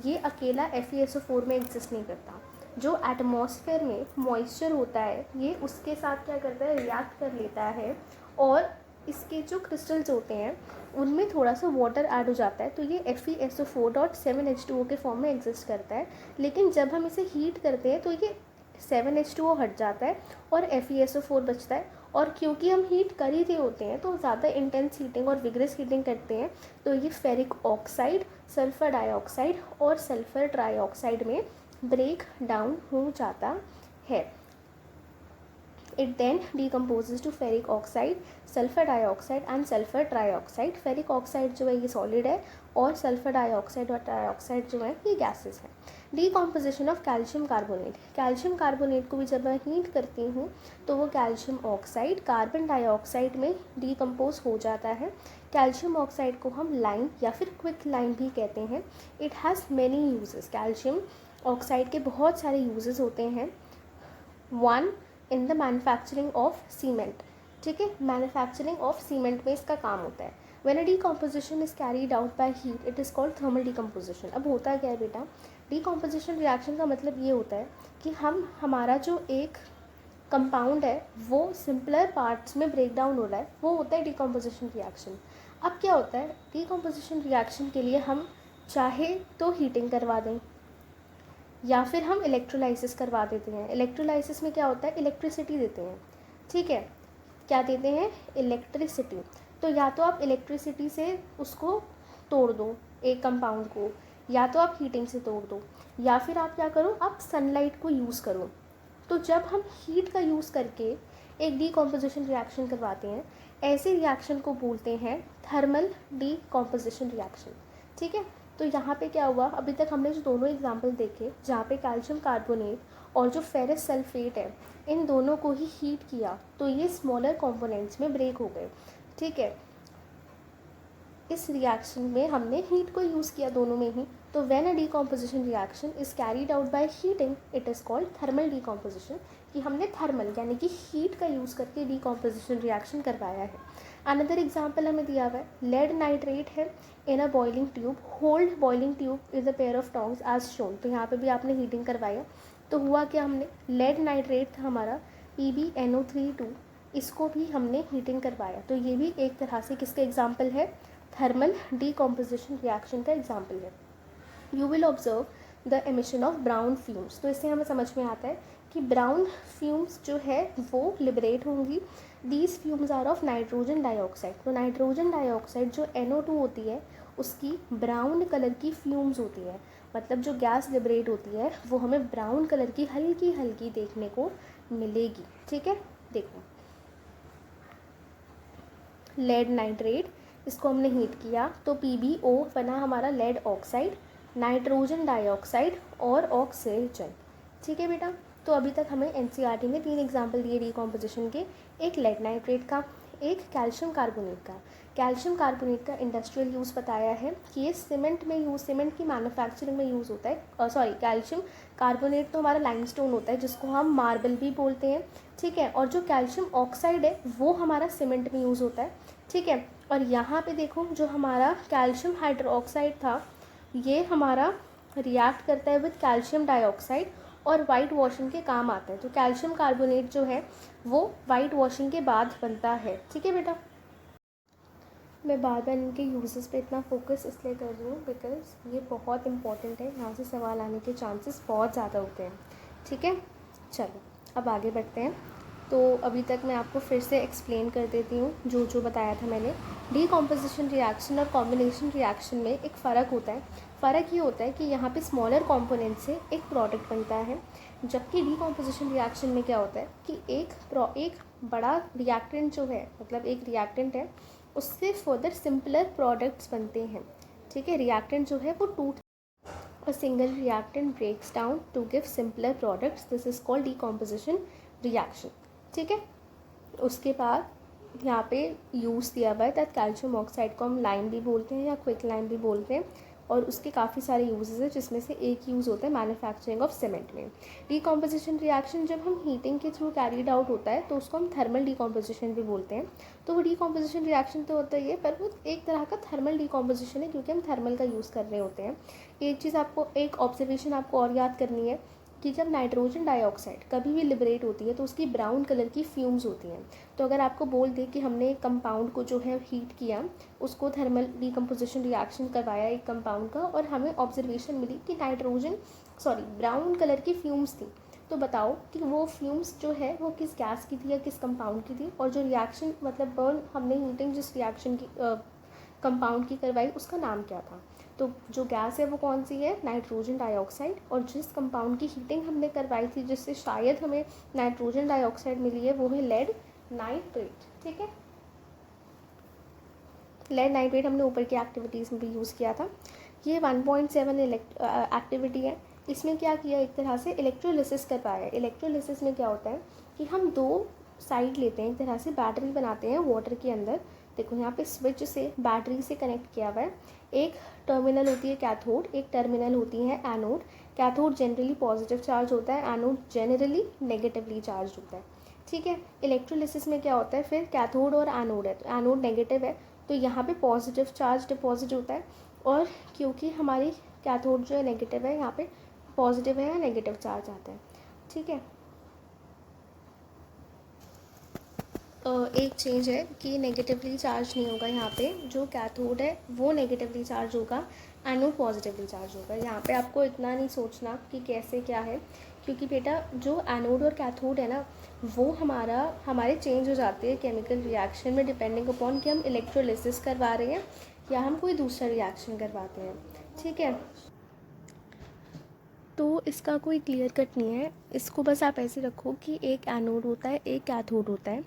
ये अकेला FeSO4 में एग्जिस्ट नहीं करता. जो एटमॉस्फेयर में मॉइस्चर होता है ये उसके साथ क्या करता है, रिएक्ट कर लेता है और इसके जो क्रिस्टल्स होते हैं उनमें थोड़ा सा वाटर ऐड हो जाता है, तो ये FeSO4.7H2O के फॉर्म में एग्जिस्ट करता है. लेकिन जब हम इसे हीट करते हैं तो ये 7H2O हट जाता है और FeSO4 बचता है. और क्योंकि हम हीट कर ही रहे होते हैं तो ज़्यादा इंटेंस हीटिंग और विग्रस हीटिंग करते हैं, तो ये फेरिक ऑक्साइड, सल्फर डाइऑक्साइड और सल्फर ट्राइऑक्साइड में ब्रेक डाउन हो जाता है. It then decomposes to ferric oxide, sulphur dioxide and sulphur trioxide. Ferric oxide जो है ये सॉलिड है और सल्फर डाइऑक्साइड और ट्राइऑक्साइड जो है ये गैसेस हैं. Decomposition of calcium carbonate. Calcium carbonate को भी जब मैं हीट करती हूँ तो वो कैल्शियम ऑक्साइड कार्बन डाइऑक्साइड में डीकम्पोज हो जाता है. कैल्शियम ऑक्साइड को हम लाइम या फिर क्विक लाइम भी कहते हैं. It has many uses. Calcium oxide के बहुत सारे यूजेस होते हैं. One, in the manufacturing of cement. ठीक है, मैन्युफैक्चरिंग ऑफ सीमेंट में इसका काम होता है. When a decomposition is carried out by heat it is called thermal decomposition. अब होता क्या है बेटा, डीकॉम्पोजिशन रिएक्शन का मतलब ये होता है कि हमारा जो एक कंपाउंड है वो सिंपलर पार्ट्स में ब्रेक डाउन हो रहा है, वो होता है डीकॉम्पोजिशन रिएक्शन. अब क्या होता है, डीकॉम्पोजिशन रिएक्शन के लिए हम चाहे तो हीटिंग करवा दें या फिर हम इलेक्ट्रोलाइसिस करवा देते हैं. इलेक्ट्रोलाइसिस में क्या होता है, इलेक्ट्रिसिटी देते हैं. ठीक है, क्या देते हैं, इलेक्ट्रिसिटी. तो या तो आप इलेक्ट्रिसिटी से उसको तोड़ दो एक कंपाउंड को, या तो आप हीटिंग से तोड़ दो, या फिर आप क्या करो, आप सनलाइट को यूज़ करो. तो जब हम हीट का यूज़ करके एक डीकॉम्पोजिशन रिएक्शन करवाते हैं, ऐसे रिएक्शन को बोलते हैं थर्मल डीकॉम्पोजिशन रिएक्शन. ठीक है, तो यहाँ पे क्या हुआ, अभी तक हमने जो दोनों एग्जाम्पल देखे जहाँ पे कैल्शियम कार्बोनेट और जो फेरस सल्फेट है इन दोनों को ही हीट किया तो ये स्मॉलर कंपोनेंट्स में ब्रेक हो गए. ठीक है, इस रिएक्शन में हमने हीट को यूज़ किया दोनों में ही. तो when a decomposition reaction is carried out by heating it is called thermal decomposition. कि हमने थर्मल यानी कि हीट का यूज़ करके डीकॉम्पोजिशन रिएक्शन करवाया है. अनदर एग्जाम्पल हमें दिया हुआ है, लेड नाइट्रेट है in a boiling tube. Hold boiling tube is a pair of tongs as shown. तो यहाँ पे भी आपने हीटिंग करवाया. तो हुआ क्या, हमने लेड नाइट्रेट था हमारा PbNO3 इसको भी हमने हीटिंग करवाया. तो ये भी एक तरह से किसके एग्जाम्पल है, थर्मल डीकॉम्पोजिशन रिएक्शन का एग्जाम्पल है. You will observe the emission of brown fumes. तो इससे हमें समझ में आता है कि ब्राउन फ्यूम्स जो है वो लिबरेट होंगी. These fumes are of nitrogen dioxide. तो नाइट्रोजन डाइऑक्साइड जो NO2 होती है उसकी ब्राउन कलर की फ्यूम्स होती है. मतलब जो गैस लिबरेट होती है वो हमें ब्राउन कलर की हल्की हल्की देखने को मिलेगी. ठीक है, देखो लेड नाइट्रेट, इसको हमने हीट किया तो PbO बना हमारा लेड ऑक्साइड, नाइट्रोजन डाइऑक्साइड और ऑक्सीजन. ठीक है बेटा, तो अभी तक हमें NCERT में 3 एग्जाम्पल दिए डीकॉम्पोजिशन के. एक लेड नाइट्रेट का, एक कैल्शियम कार्बोनेट का. कैल्शियम कार्बोनेट का इंडस्ट्रियल यूज़ बताया है कि ये सीमेंट की मैन्युफैक्चरिंग में यूज़ होता है. कैल्शियम कार्बोनेट तो हमारा लाइमस्टोन होता है जिसको हम मार्बल भी बोलते हैं. ठीक है, और जो कैल्शियम ऑक्साइड है वो हमारा सीमेंट में यूज़ होता है. ठीक है, और यहाँ पे देखो जो हमारा कैल्शियम हाइड्रोक्साइड था ये हमारा रिएक्ट करता है विद कैल्शियम डाइऑक्साइड और वाइट वॉशिंग के काम आता है. तो कैल्शियम कार्बोनेट जो है वो वाइट वॉशिंग के बाद बनता है. ठीक है बेटा, मैं बार बार इनके यूजेस पे इतना फोकस इसलिए कर रही हूँ बिकॉज ये बहुत इंपॉर्टेंट है, यहाँ से सवाल आने के चांसेस बहुत ज़्यादा होते हैं. ठीक है, चलो अब आगे बढ़ते हैं. तो अभी तक मैं आपको फिर से एक्सप्लेन कर देती हूँ जो जो बताया था मैंने. डीकॉम्पोजिशन रिएक्शन और कॉम्बिनेशन रिएक्शन में एक फ़र्क होता है. फ़र्क ये होता है कि यहाँ पे स्मॉलर कंपोनेंट से एक प्रोडक्ट बनता है, जबकि डीकॉम्पोजिशन रिएक्शन में क्या होता है कि एक बड़ा रिएक्टेंट जो है, मतलब एक रिएक्टेंट है उससे फर्दर सिंपलर प्रोडक्ट्स बनते हैं. ठीक है, रिएक्टेंट जो है वो टूट, a single reactant breaks down to give simpler products. This is called decomposition reaction. ठीक है, उसके बाद यहाँ पे यूज़ दिया हुआ है दैट कैल्शियम ऑक्साइड को हम लाइम भी बोलते हैं या क्विक लाइम भी बोलते हैं, और उसके काफ़ी सारे यूजेस हैं जिसमें से एक यूज़ होता है मैन्युफैक्चरिंग ऑफ सीमेंट में. डीकॉम्पोजिशन रिएक्शन जब हम हीटिंग के थ्रू कैरीड आउट होता है तो उसको हम थर्मल डीकॉम्पोजिशन भी बोलते हैं. तो वो डीकॉम्पोजिशन रिएक्शन तो होता ही है पर वो एक तरह का थर्मल डीकॉम्पोजिशन है क्योंकि हम थर्मल का यूज़ कर रहे होते हैं. एक चीज़ आपको, एक ऑब्जर्वेशन आपको और याद करनी है कि जब नाइट्रोजन डाइऑक्साइड कभी भी लिबरेट होती है तो उसकी ब्राउन कलर की फ्यूम्स होती हैं. तो अगर आपको बोल दे कि हमने एक कंपाउंड को जो है हीट किया, उसको थर्मल डीकम्पोजिशन रिएक्शन करवाया एक कंपाउंड का, और हमें ऑब्जर्वेशन मिली कि ब्राउन कलर की फ्यूम्स थी, तो बताओ कि वो फ्यूम्स जो है वो किस गैस की थी या किस कंपाउंड की थी, और जो रिएक्शन मतलब बर्न हमने हीटिंग जिस रिएक्शन की कंपाउंड की करवाई उसका नाम क्या था. तो जो गैस है वो कौन सी है, नाइट्रोजन डाइऑक्साइड। और जिस कंपाउंड की हीटिंग हमने करवाई थी जिससे शायद हमें नाइट्रोजन डाइऑक्साइड मिली है वो है लेड नाइट्रेट। ठीक है, लेड नाइट्रेट हमने ऊपर की एक्टिविटीज़ में भी यूज़ किया था। ये 1.7 एक्टिविटी है। इसमें क्या किया, एक तरह से इलेक्ट्रोलिसिस कर पाया। इलेक्ट्रोलिसिस में क्या होता है कि हम दो साइड लेते हैं, एक तरह से बैटरी बनाते हैं वाटर के अंदर। देखो यहाँ पे स्विच से बैटरी से कनेक्ट किया हुआ है। एक टर्मिनल होती है कैथोड, एक टर्मिनल होती है anode. Cathode generally positive charge होता है, एनोड जनरली नेगेटिवली चार्ज होता है। ठीक है, इलेक्ट्रोलिसिस में क्या होता है, फिर कैथोड और एनोड है, तो एनोड नेगेटिव है तो यहाँ पे पॉजिटिव चार्ज डिपॉजिट होता है, और क्योंकि हमारी कैथोड जो है नेगेटिव है, यहाँ पे पॉजिटिव है या नेगेटिव चार्ज आता है। ठीक है, एक चेंज है कि नेगेटिवली चार्ज नहीं होगा, यहाँ पे जो कैथोड है वो नेगेटिवली चार्ज होगा, एनोड पॉजिटिवली चार्ज होगा। यहाँ पे आपको इतना नहीं सोचना कि कैसे क्या है, क्योंकि बेटा जो एनोड और कैथोड है ना वो हमारे चेंज हो जाते हैं केमिकल रिएक्शन में, डिपेंडिंग अपॉन कि हम इलेक्ट्रोलिसिस करवा रहे हैं या हम कोई दूसरा रिएक्शन करवाते हैं। ठीक है, तो इसका कोई क्लियर कट नहीं है, इसको बस आप ऐसे रखो कि एक एनोड होता है, एक कैथोड होता है,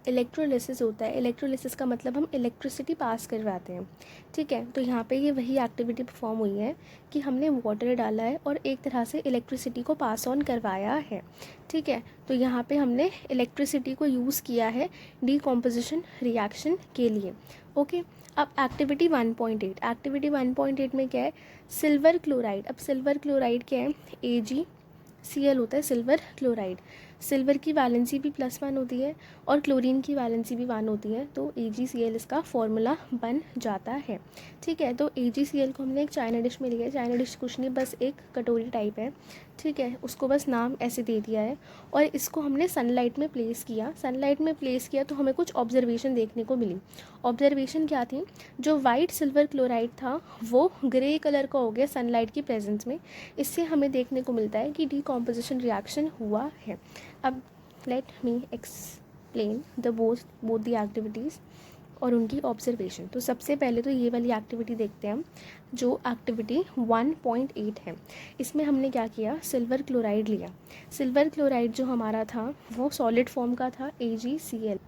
इलेक्ट्रोलिसिस होता है। इलेक्ट्रोलिसिस का मतलब हम इलेक्ट्रिसिटी पास करवाते हैं। ठीक है, तो यहाँ पे ये वही एक्टिविटी परफॉर्म हुई है कि हमने वाटर डाला है और एक तरह से इलेक्ट्रिसिटी को पास ऑन करवाया है। ठीक है, तो यहाँ पे हमने इलेक्ट्रिसिटी को यूज़ किया है डीकॉम्पोजिशन रिएक्शन के लिए। ओके, अब एक्टिविटी 1.8, एक्टिविटी 1.8 में क्या है, सिल्वर क्लोराइड। अब सिल्वर क्लोराइड क्या है, AgCl होता है सिल्वर क्लोराइड। सिल्वर की वैलेंसी भी +1 होती है और क्लोरीन की वैलेंसी भी 1 होती है, तो AgCl इसका फॉर्मूला बन जाता है। ठीक है, तो AgCl को हमने एक चाइना डिश में लिया है। चाइना डिश कुछ नहीं, बस एक कटोरी टाइप है। ठीक है, उसको बस नाम ऐसे दे दिया है और इसको हमने सनलाइट में प्लेस किया। सनलाइट में प्लेस किया तो हमें कुछ ऑब्जर्वेशन देखने को मिली। ऑब्जर्वेशन क्या थी, जो वाइट सिल्वर क्लोराइड था वो ग्रे कलर का हो गया सनलाइट की प्रेजेंस में। इससे हमें देखने को मिलता है कि डीकॉम्पोजिशन रिएक्शन हुआ है। अब let me explain the both the activities और उनकी ऑब्जर्वेशन। तो सबसे पहले तो ये वाली एक्टिविटी देखते हैं हम, जो एक्टिविटी 1.8 है। इसमें हमने क्या किया, सिल्वर क्लोराइड लिया। सिल्वर क्लोराइड जो हमारा था वो सॉलिड फॉर्म का था, AgCl।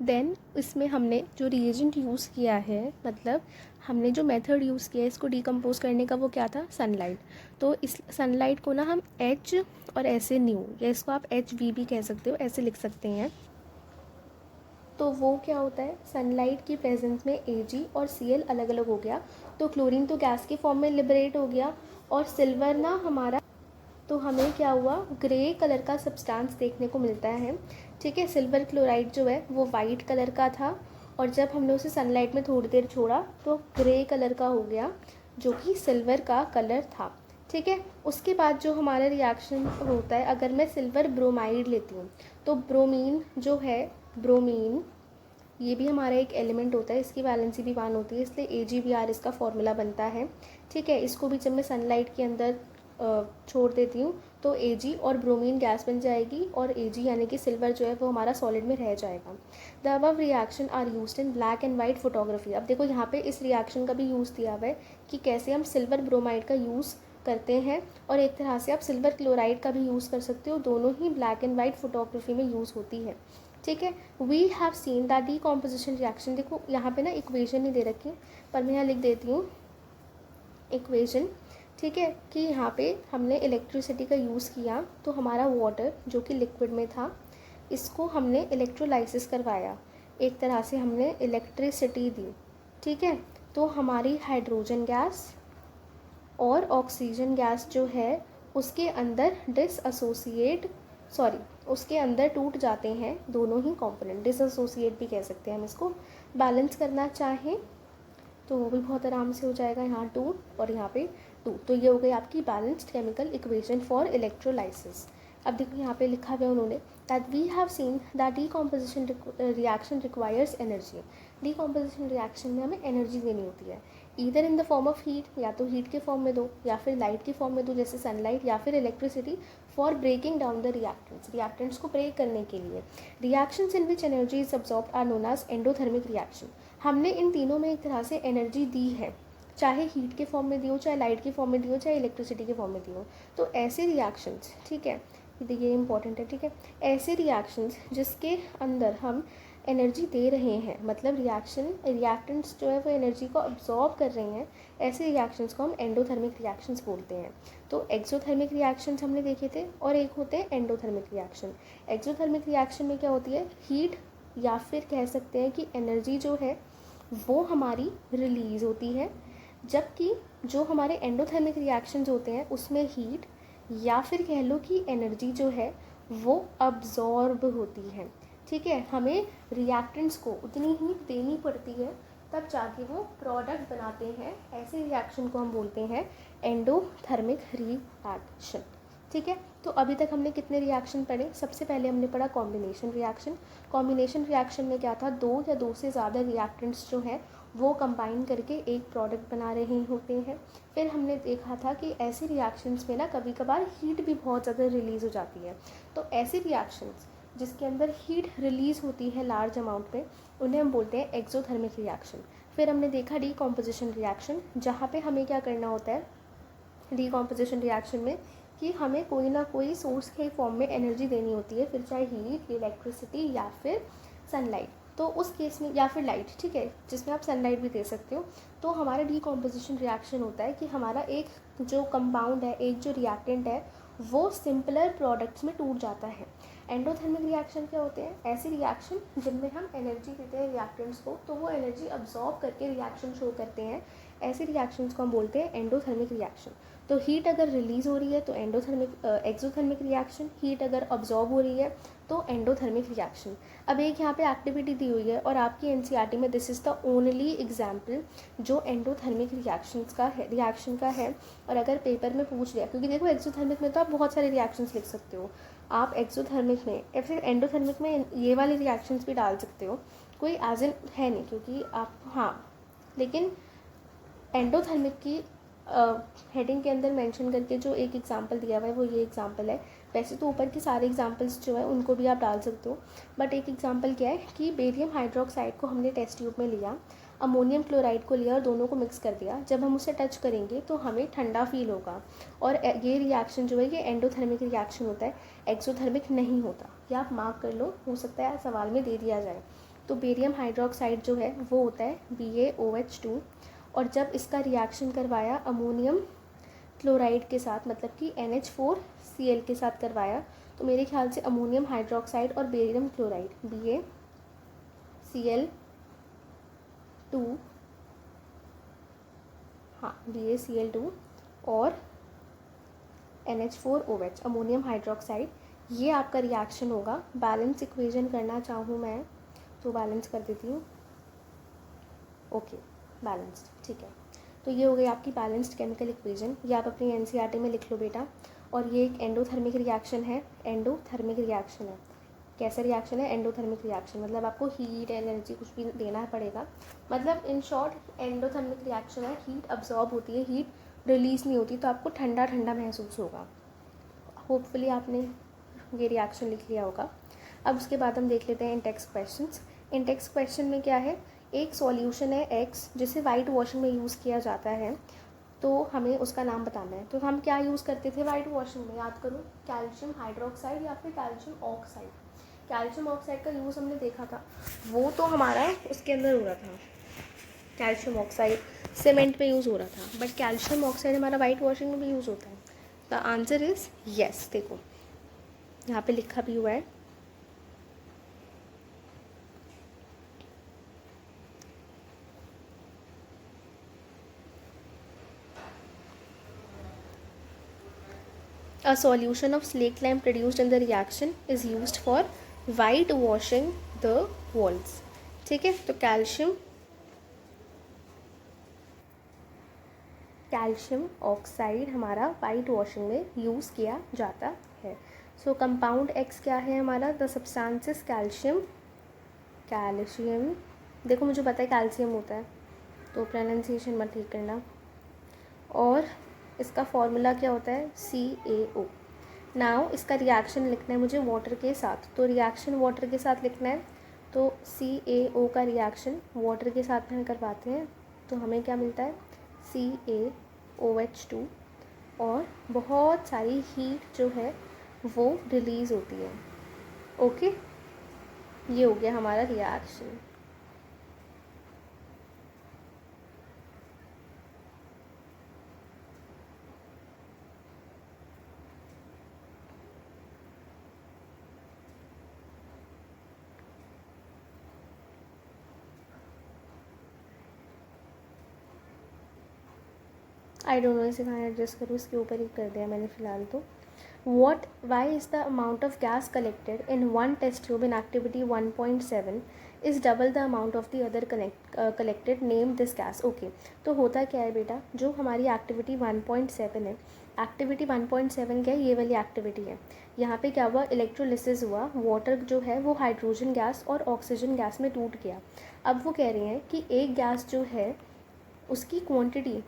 देन इसमें हमने जो रिएजेंट यूज़ किया है, मतलब हमने जो मेथड यूज़ किया है इसको डिकम्पोज करने का, वो क्या था, सनलाइट। तो इस सनलाइट को ना हम H और ऐसे न्यू, या इसको आप HV भी कह सकते हो, ऐसे लिख सकते हैं। तो वो क्या होता है, सनलाइट की प्रेजेंस में Ag और Cl अलग अलग हो गया, तो क्लोरीन तो गैस के फॉर्म में लिबरेट हो गया और सिल्वर ना हमारा, तो हमें क्या हुआ, ग्रे कलर का सब्सटेंस देखने को मिलता है। ठीक है, सिल्वर क्लोराइड जो है वो वाइट कलर का था और जब हमने उसे सनलाइट में थोड़ी देर छोड़ा तो ग्रे कलर का हो गया, जो कि सिल्वर का कलर था। ठीक है, उसके बाद जो हमारा रिएक्शन होता है, अगर मैं सिल्वर ब्रोमाइड लेती हूँ तो ब्रोमीन जो है, ब्रोमीन ये भी हमारा एक एलिमेंट होता है, इसकी वैलेंसी भी 1 होती है, इसलिए AgBr इसका फॉर्मूला बनता है। ठीक है, इसको भी जब मैं सनलाइट के अंदर छोड़ देती हूँ तो Ag और ब्रोमीन गैस बन जाएगी और Ag यानी कि सिल्वर जो है वो हमारा सॉलिड में रह जाएगा। The above reaction are used in black and white photography. अब देखो यहाँ पे इस रिएक्शन का भी यूज़ दिया हुआ है कि कैसे हम सिल्वर ब्रोमाइड का यूज़ करते हैं, और एक तरह से आप सिल्वर क्लोराइड का भी यूज़ कर सकते हो, दोनों ही ब्लैक एंड वाइट फोटोग्राफी में यूज़ होती है। ठीक है, we have seen the decomposition reaction. देखो यहाँ पे ना इक्वेशन नहीं दे रखी है, पर मैं यहाँ लिख देती हूँ इक्वेशन। ठीक है, कि यहाँ पे हमने इलेक्ट्रिसिटी का यूज़ किया तो हमारा वाटर जो कि लिक्विड में था, इसको हमने इलेक्ट्रोलाइसिस करवाया, एक तरह से हमने इलेक्ट्रिसिटी दी। ठीक है, तो हमारी हाइड्रोजन गैस और ऑक्सीजन गैस जो है उसके अंदर उसके अंदर टूट जाते हैं दोनों ही कंपोनेंट, डिसएसोसिएट भी कह सकते हैं हम इसको। बैलेंस करना चाहें तो वो भी बहुत आराम से हो जाएगा, यहाँ 2 और यहाँ पे 2, तो ये हो गई आपकी balanced chemical equation for electrolysis. अब देखो यहाँ पे लिखा हुआ है उन्होंने that we have seen that decomposition reaction requires energy. Decomposition reaction में हमें एनर्जी देनी होती है, either in the form of heat, या तो हीट के फॉर्म में दो या फिर लाइट के फॉर्म में दो जैसे सनलाइट, या फिर electricity for breaking down the reactants को ब्रेक करने के लिए। Reactions in which energy is absorbed are known as endothermic reaction. हमने इन तीनों में एक तरह से एनर्जी दी है, चाहे हीट के फॉर्म में दी हो, चाहे लाइट के फॉर्म में दी हो, चाहे इलेक्ट्रिसिटी के फॉर्म में दी हो। तो ऐसे रिएक्शंस, ठीक है, ये इंपॉर्टेंट है, ठीक है, ऐसे रिएक्शंस जिसके अंदर हम एनर्जी दे रहे हैं, मतलब रिएक्टेंट्स जो है वो एनर्जी को अब्जॉर्ब कर रहे हैं, ऐसे रिएक्शंस को हम एंडोथर्मिक रिएक्शंस बोलते हैं। तो एक्सोथर्मिक रिएक्शंस हमने देखे थे, और एक होते हैं एंडोथर्मिक रिएक्शन। एक्सोथर्मिक रिएक्शन में क्या होती है, हीट या फिर कह सकते हैं कि एनर्जी जो है वो हमारी रिलीज़ होती है, जबकि जो हमारे एंडोथर्मिक रिएक्शंस होते हैं उसमें हीट या फिर कह लो कि एनर्जी जो है वो अब्जॉर्ब होती है, ठीक है। हमें रिएक्टेंट्स को उतनी हीट देनी पड़ती है तब जाके वो प्रोडक्ट बनाते हैं। ऐसे रिएक्शन को हम बोलते हैं एंडोथर्मिक रिएक्शन, ठीक है। तो अभी तक हमने कितने रिएक्शन पढ़े, सबसे पहले हमने पढ़ा कॉम्बिनेशन रिएक्शन। कॉम्बिनेशन रिएक्शन में क्या था, दो या दो से ज़्यादा रिएक्टेंट्स जो हैं वो कंबाइन करके एक प्रोडक्ट बना रहे होते हैं। फिर हमने देखा था कि ऐसे रिएक्शंस में ना कभी कभार हीट भी बहुत ज़्यादा रिलीज़ हो जाती है। तो ऐसे रिएक्शंस जिसके अंदर हीट रिलीज़ होती है लार्ज अमाउंट में, उन्हें हम बोलते हैं एक्सोथर्मिक रिएक्शन। फिर हमने देखा डीकॉम्पोजिशन रिएक्शन, जहाँ पे हमें क्या करना होता है डीकॉम्पोजिशन रिएक्शन में, कि हमें कोई ना कोई सोर्स के फॉर्म में एनर्जी देनी होती है, फिर चाहे हीट, इलेक्ट्रिसिटी या फिर सनलाइट। तो उस केस में, या फिर लाइट, ठीक है, जिसमें आप सनलाइट भी दे सकते हो। तो हमारा डीकॉम्पोजिशन रिएक्शन होता है कि हमारा एक जो कंपाउंड है, एक जो रिएक्टेंट है, वो सिंपलर प्रोडक्ट्स में टूट जाता है। एंडोथर्मिक रिएक्शन क्या होते हैं, ऐसे रिएक्शन जिनमें हम एनर्जी देते हैं रिएक्टेंट्स को, तो वो एनर्जी अब्जॉर्ब करके रिएक्शन शो करते हैं। ऐसे रिएक्शंस को हम बोलते हैं एंडोथर्मिक रिएक्शन। तो हीट अगर रिलीज़ हो रही है तो एक्सोथर्मिक रिएक्शन, हीट अगर अब्जॉर्ब हो रही है तो एंडोथर्मिक रिएक्शन। अब एक यहाँ पे एक्टिविटी दी हुई है और आपकी एनसीईआरटी में this is the only example जो एंडोथर्मिक रिएक्शन का है। और अगर पेपर में पूछ लिया, क्योंकि देखो एक्सोथर्मिक में तो आप बहुत सारे रिएक्शंस लिख सकते हो, आप एक्सोथर्मिक में या फिर एंडोथर्मिक में ये वाले रिएक्शंस भी डाल सकते हो, कोई एज एन है नहीं, क्योंकि आप, हाँ, लेकिन एंडोथर्मिक की हेडिंग के अंदर मेंशन करके जो एक एग्जांपल दिया हुआ है वो ये एग्जांपल है। वैसे तो ऊपर के सारे एग्जांपल्स जो है उनको भी आप डाल सकते हो, बट एक एग्जांपल क्या है कि बेरियम हाइड्रोक्साइड को हमने टेस्ट ट्यूब में लिया, अमोनियम क्लोराइड को लिया और दोनों को मिक्स कर दिया। जब हम उसे टच करेंगे तो हमें ठंडा फील होगा, और ये रिएक्शन जो है ये एंडोथर्मिक रिएक्शन होता है, एक्सोथर्मिक नहीं होता। या आप मार्क कर लो, हो सकता है सवाल में दे दिया जाए। तो बेरियम हाइड्रोक्साइड जो है वो होता है BaOH2, और जब इसका रिएक्शन करवाया अमोनियम क्लोराइड के साथ, मतलब कि NH4Cl के साथ करवाया, तो मेरे ख्याल से अमोनियम हाइड्रोक्साइड और बेरियम क्लोराइड BaCl2, हाँ BaCl2 और NH4OH अमोनियम हाइड्रोक्साइड, ये आपका रिएक्शन होगा। बैलेंस इक्वेशन करना चाहूँ मैं तो बैलेंस कर देती हूँ, ओके, बैलेंस्ड, ठीक है। तो ये हो गई आपकी बैलेंस्ड केमिकल इक्वेशन, ये आप अपनी एनसीईआरटी में लिख लो बेटा। और ये एक एंडोथर्मिक रिएक्शन है, एंडोथर्मिक रिएक्शन है। कैसा रिएक्शन है, एंडोथर्मिक रिएक्शन, मतलब आपको हीट एनर्जी कुछ भी देना पड़ेगा, मतलब इन शॉर्ट एंडोथर्मिक रिएक्शन है, हीट अब्जॉर्ब होती है, हीट रिलीज़ नहीं होती, तो आपको ठंडा ठंडा महसूस होगा। होपफुली आपने ये रिएक्शन लिख लिया होगा। अब उसके बाद हम देख लेते हैं इंटेक्स क्वेश्चंस। इंटेक्स क्वेश्चन में क्या है, एक सॉल्यूशन है X जिसे वाइट वॉशिंग में यूज़ किया जाता है, तो हमें उसका नाम बताना है। तो हम क्या यूज़ करते थे वाइट वॉशिंग में, याद करो, कैल्शियम हाइड्रोक्साइड या फिर कैल्शियम ऑक्साइड। कैल्शियम ऑक्साइड का यूज़ हमने देखा था, वो तो हमारा उसके अंदर हो रहा था, कैल्शियम ऑक्साइड सीमेंट पे यूज़ हो रहा था, बट कैल्शियम ऑक्साइड हमारा वाइट वॉशिंग में भी यूज़ होता है। The answer is yes. देखो यहाँ पे लिखा भी हुआ है, a solution of slaked lime produced in the reaction is used for white washing the walls, ठीक है। तो कैल्शियम ऑक्साइड हमारा वाइट वॉशिंग में यूज़ किया जाता है। सो कंपाउंड X क्या है हमारा, द सब्सटेंस कैल्शियम, देखो मुझे पता है कैल्शियम होता है तो प्रोनाउंसिएशन मत ठीक करना। और इसका फॉर्मूला क्या होता है, CaO। नाउ इसका रिएक्शन लिखना है मुझे वाटर के साथ, तो रिएक्शन वाटर के साथ लिखना है, तो CaO का रिएक्शन वाटर के साथ में करवाते हैं तो हमें क्या मिलता है, CaOH2 और बहुत सारी हीट जो है वो रिलीज़ होती है। ओके, ये हो गया हमारा रिएक्शन। आई डोंट नो इसे कहाँ एडजस्ट करूँ, इसके ऊपर ही कर दिया मैंने फ़िलहाल तो। Why is the amount of gas collected in one test tube in activity 1.7 is double the amount of the other collected? Name this gas. Okay, तो होता क्या है बेटा, जो हमारी एक्टिविटी 1.7 है, एक्टिविटी 1.7 क्या है, ये वाली एक्टिविटी है। यहाँ पे क्या हुआ, इलेक्ट्रोलिसिस हुआ, वाटर जो है वो हाइड्रोजन गैस और ऑक्सीजन गैस में टूट गया। अब वो कह रही हैं कि एक गैस जो है उसकी quantity,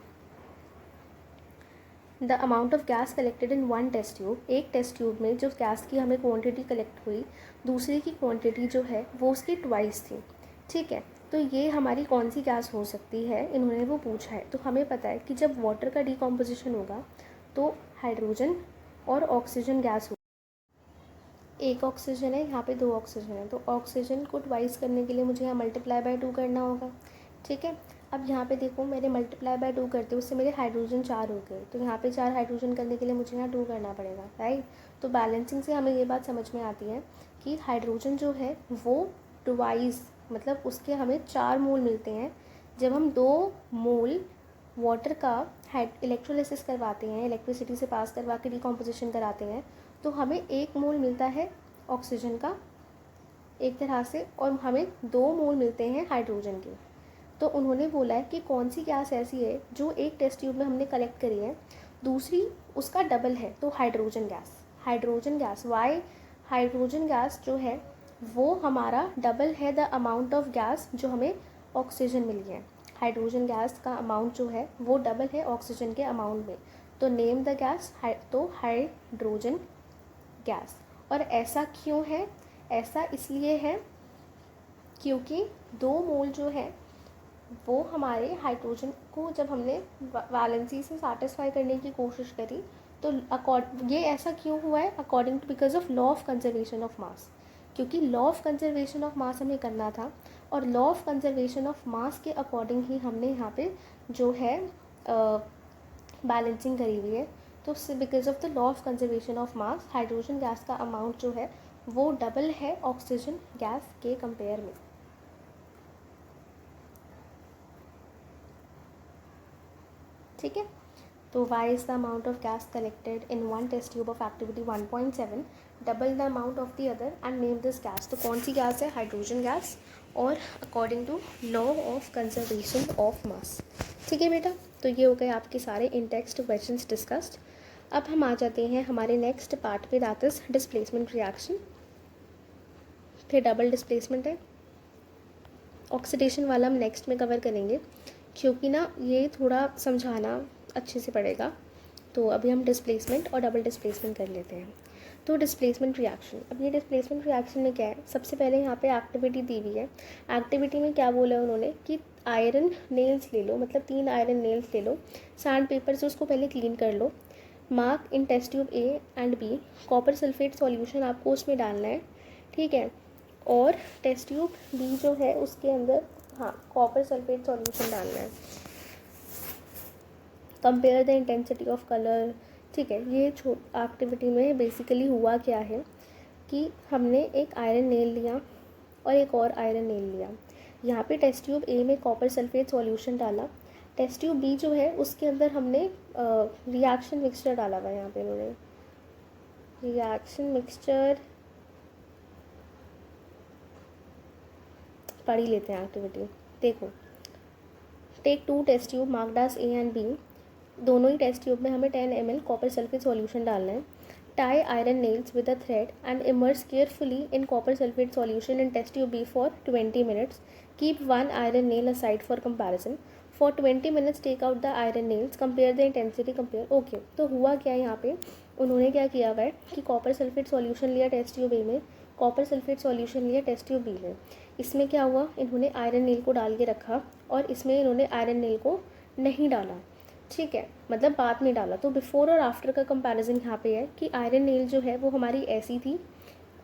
the amount of gas collected in one test tube, एक टेस्ट ट्यूब में जो गैस की हमें क्वांटिटी कलेक्ट हुई, दूसरी की क्वांटिटी जो है वो उसकी ट्वाइस थी। ठीक है, तो ये हमारी कौन सी गैस हो सकती है, इन्होंने वो पूछा है। तो हमें पता है कि जब वाटर का डिकम्पोजिशन होगा तो हाइड्रोजन और ऑक्सीजन गैस होगी। एक ऑक्सीजन है, यहाँ पे 2 ऑक्सीजन है, तो ऑक्सीजन को ट्वाइस करने के लिए मुझे यहाँ मल्टीप्लाई बाय 2 करना होगा। ठीक है, अब यहाँ पे देखो मैंने मल्टीप्लाई बाय 2 करते उससे मेरे हाइड्रोजन 4 हो गए, तो यहाँ पे 4 हाइड्रोजन करने के लिए मुझे यहाँ 2 करना पड़ेगा, राइट। तो बैलेंसिंग से हमें ये बात समझ में आती है कि हाइड्रोजन जो है वो ट्वाइस, मतलब उसके हमें 4 मोल मिलते हैं। जब हम 2 मोल वाटर का इलेक्ट्रोलिसिस करवाते हैं, इलेक्ट्रिसिटी से पास करवा के डिकम्पोजिशन कराते हैं, तो हमें 1 मोल मिलता है ऑक्सीजन का एक तरह से, और हमें 2 मोल मिलते हैं हाइड्रोजन के। तो उन्होंने बोला है कि कौन सी गैस ऐसी है जो एक टेस्ट ट्यूब में हमने कलेक्ट करी है, दूसरी उसका डबल है, तो hydrogen gas. Hydrogen gas, Y hydrogen gas जो है वो हमारा डबल है द अमाउंट ऑफ गैस जो हमें ऑक्सीजन मिली है। हाइड्रोजन गैस का अमाउंट जो है वो डबल है ऑक्सीजन के अमाउंट में। तो नेम द गैस, तो हाइड्रोजन गैस। और ऐसा क्यों है, ऐसा इसलिए है क्योंकि 2 मोल जो है वो हमारे हाइड्रोजन को जब हमने वैलेंसी से सेटिस्फाई करने की कोशिश करी, तो ये ऐसा क्यों हुआ है, according to because of law of conservation of mass. क्योंकि law of conservation of mass हमें करना था, और law of conservation of mass के अकॉर्डिंग ही हमने यहाँ पे जो है बैलेंसिंग करी हुई है। तो because of the law of conservation of mass hydrogen gas का अमाउंट जो है वो डबल है ऑक्सीजन गैस के कंपेयर में। ठीक है, तो why is the amount of gas collected in one test tube of activity 1.7 double the amount of the other and name this gas. तो कौन सी गैस है, हाइड्रोजन गैस, और according to law of conservation of mass. ठीक है बेटा, तो ये हो गए आपके सारे इन टेक्स्ट क्वेश्चंस डिस्कस्ड। अब हम आ जाते हैं हमारे नेक्स्ट पार्ट पे, दैट इज डिस्प्लेसमेंट रिएक्शन। फिर डबल डिस्प्लेसमेंट है, ऑक्सीडेशन वाला हम नेक्स्ट में कवर करेंगे, क्योंकि ना ये थोड़ा समझाना अच्छे से पड़ेगा। तो अभी हम डिस्प्लेसमेंट और डबल डिस्प्लेसमेंट कर लेते हैं। तो डिस्प्लेसमेंट रिएक्शन, अब ये डिस्प्लेसमेंट रिएक्शन में क्या है, सबसे पहले यहाँ पे एक्टिविटी दी हुई है। एक्टिविटी में क्या बोला है उन्होंने कि आयरन नेल्स ले लो, मतलब 3 आयरन नेल्स ले लो, सैंड पेपर से उसको पहले क्लीन कर लो, mark in test tube A and B, copper sulphate solution आपको उसमें डालना है। ठीक है, और टेस्ट ट्यूब बी जो है उसके अंदर कॉपर सल्फेट सॉल्यूशन डालना है। Compare the intensity of colour. ठीक है, ये एक्टिविटी में बेसिकली हुआ क्या है कि हमने एक आयरन नेल लिया और एक और आयरन नेल लिया। यहाँ पे टेस्ट ट्यूब ए में कॉपर सल्फेट सॉल्यूशन डाला, टेस्ट ट्यूब बी जो है उसके अंदर हमने रिएक्शन मिक्सचर डाला हुआ है। यहाँ पे इन्होंने रिएक्शन मिक्सचर पढ़ ही लेते हैं एक्टिविटी। देखो, take 2 test tube marked as A and B, दोनों ही टेस्ट ट्यूब में हमें 10 ml कॉपर सल्फेट सॉल्यूशन डालना है। Tie iron nails with a thread and immerse carefully in copper sulphate solution in test tube B for 20 minutes। Keep 1 iron nail aside for comparison. For 20 minutes take out the iron nails, compare the intensity, compare. Okay, तो हुआ क्या यहाँ पे, उन्होंने क्या किया हुआ है कि कॉपर सल्फेट सॉल्यूशन लिया टेस्ट ट्यूब ए में, कॉपर सल्फेट सॉल्यूशन लिया टेस्ट ट्यूब बी में। इसमें क्या हुआ, इन्होंने आयरन नेल को डाल के रखा और इसमें इन्होंने आयरन नेल को नहीं डाला, ठीक है, मतलब बाद में डाला। तो बिफ़ोर और आफ्टर का कंपैरिजन यहाँ पे है कि आयरन नेल जो है वो हमारी ऐसी थी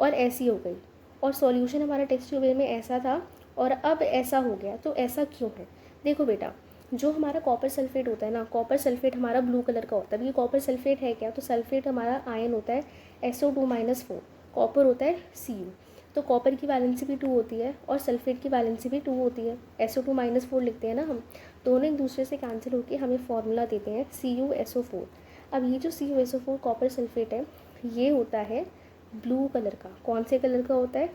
और ऐसी हो गई, और सॉल्यूशन हमारा टेस्ट ट्यूब ए में ऐसा था और अब ऐसा हो गया। तो ऐसा क्यों है? देखो बेटा, जो हमारा कॉपर सल्फेट होता है ना, कॉपर सल्फेट हमारा ब्लू कलर का होता है। ये कॉपर सल्फेट है क्या? तो सल्फेट हमारा आयन होता है SO2-4, कॉपर होता है Cu। तो कॉपर की वैलेंसी भी 2 होती है और सल्फेट की वैलेंसी भी 2 होती है। SO2-4 लिखते हैं ना हम, दोनों एक दूसरे से कैंसिल होकर हमें फॉर्मूला देते हैं CuSO4। अब ये जो CuSO4 कॉपर सल्फेट है, ये होता है ब्लू कलर का। कौन से कलर का होता है?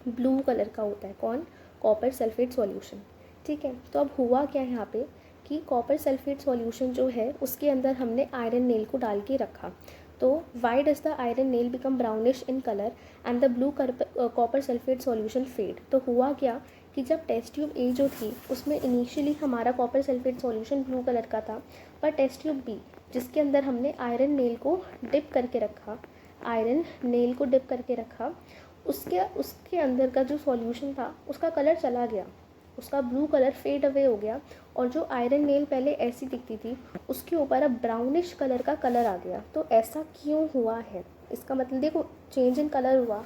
ब्लू कलर का होता है। कौन? कॉपर सल्फेट सॉल्यूशन, ठीक है। तो अब हुआ क्या है यहाँ पे कि कॉपर सल्फेट सॉल्यूशन जो है उसके अंदर हमने आयरन नेल को डाल के रखा। तो why does the iron nail become brownish in colour and the blue copper sulphate solution fade? तो हुआ क्या कि जब टेस्ट ट्यूब ए जो थी उसमें इनिशियली हमारा copper sulphate solution blue colour का था, पर टेस्ट ट्यूब बी जिसके अंदर हमने आयरन नेल को डिप करके रखा, आयरन नेल को डिप करके रखा, उसके उसके अंदर का जो सॉल्यूशन था उसका कलर चला गया, उसका ब्लू कलर फेड अवे हो गया, और जो आयरन नेल पहले ऐसी दिखती थी उसके ऊपर अब ब्राउनिश कलर का कलर आ गया। तो ऐसा क्यों हुआ है? इसका मतलब देखो, चेंज इन कलर हुआ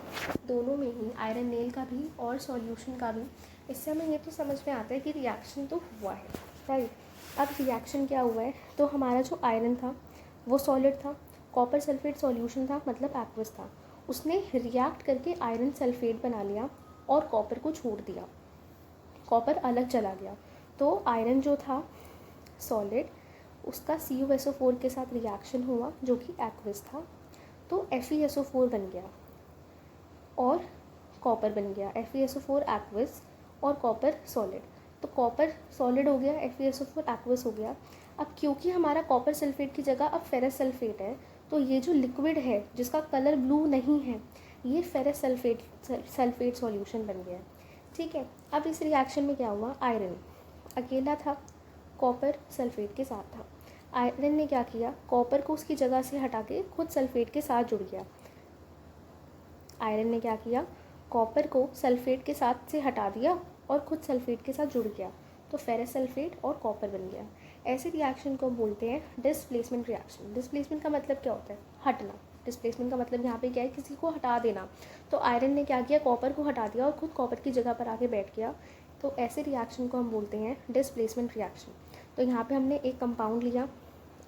दोनों में ही, आयरन नेल का भी और सॉल्यूशन का भी। इससे हमें ये तो समझ में आता है कि रिएक्शन तो हुआ है, राइट। अब रिएक्शन क्या हुआ है? तो हमारा जो आयरन था वो सॉलिड था, कॉपर सल्फेट सॉल्यूशन था मतलब एक्वस था, उसने रिएक्ट करके आयरन सल्फेट बना लिया और कॉपर को छोड़ दिया, कॉपर अलग चला गया। तो आयरन जो था सॉलिड, उसका CuSO4 के साथ रिएक्शन हुआ जो कि एक्वस था, तो FeSO4 बन गया और कॉपर बन गया। FeSO4 एक्वस और कॉपर सॉलिड, तो कॉपर सॉलिड हो गया, FeSO4 एक्वस हो गया। अब क्योंकि हमारा कॉपर सल्फेट की जगह अब फेरस सल्फेट है, तो ये जो लिक्विड है जिसका कलर ब्लू नहीं है, ये फेरस सल्फेट सॉल्यूशन बन गया, ठीक है। अब इस रिएक्शन में क्या हुआ? आयरन अकेला था, कॉपर सल्फेट के साथ था। आयरन ने क्या किया? कॉपर को उसकी जगह से हटा के खुद सल्फेट के साथ जुड़ गया। आयरन ने क्या किया? कॉपर को सल्फेट के साथ से हटा दिया और खुद सल्फेट के साथ जुड़ गया, तो फेरस सल्फेट और कॉपर बन गया। ऐसे रिएक्शन को बोलते हैं डिस्प्लेसमेंट रिएक्शन। डिस्प्लेसमेंट का मतलब क्या होता है? हटना। डिस्प्लेसमेंट का मतलब यहाँ पे क्या है? किसी को हटा देना। तो आयरन ने क्या किया? कॉपर को हटा दिया और खुद कॉपर की जगह पर आके बैठ गया। तो ऐसे रिएक्शन को हम बोलते हैं डिस्प्लेसमेंट रिएक्शन। तो यहाँ पे हमने एक कंपाउंड लिया,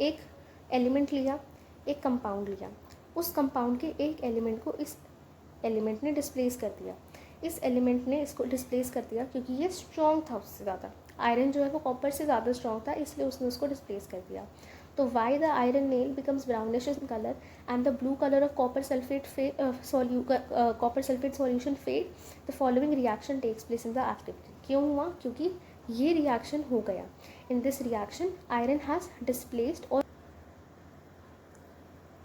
एक एलिमेंट लिया, एक कंपाउंड लिया, उस कंपाउंड के एक एलिमेंट को इस एलिमेंट ने डिस्प्लेस कर दिया, इस एलिमेंट ने इसको डिस्प्लेस कर दिया क्योंकि ये स्ट्रॉन्ग था उससे ज़्यादा। आयरन जो है वो कॉपर से ज़्यादा स्ट्रॉन्ग था, इसलिए उसने उसको डिस्प्लेस कर दिया। तो why the iron nail becomes brownish in colour and the blue colour of copper sulphate solution fade, the following reaction takes place in the activity. क्यों हुआ? क्योंकि ये रिएक्शन हो गया। In this reaction iron has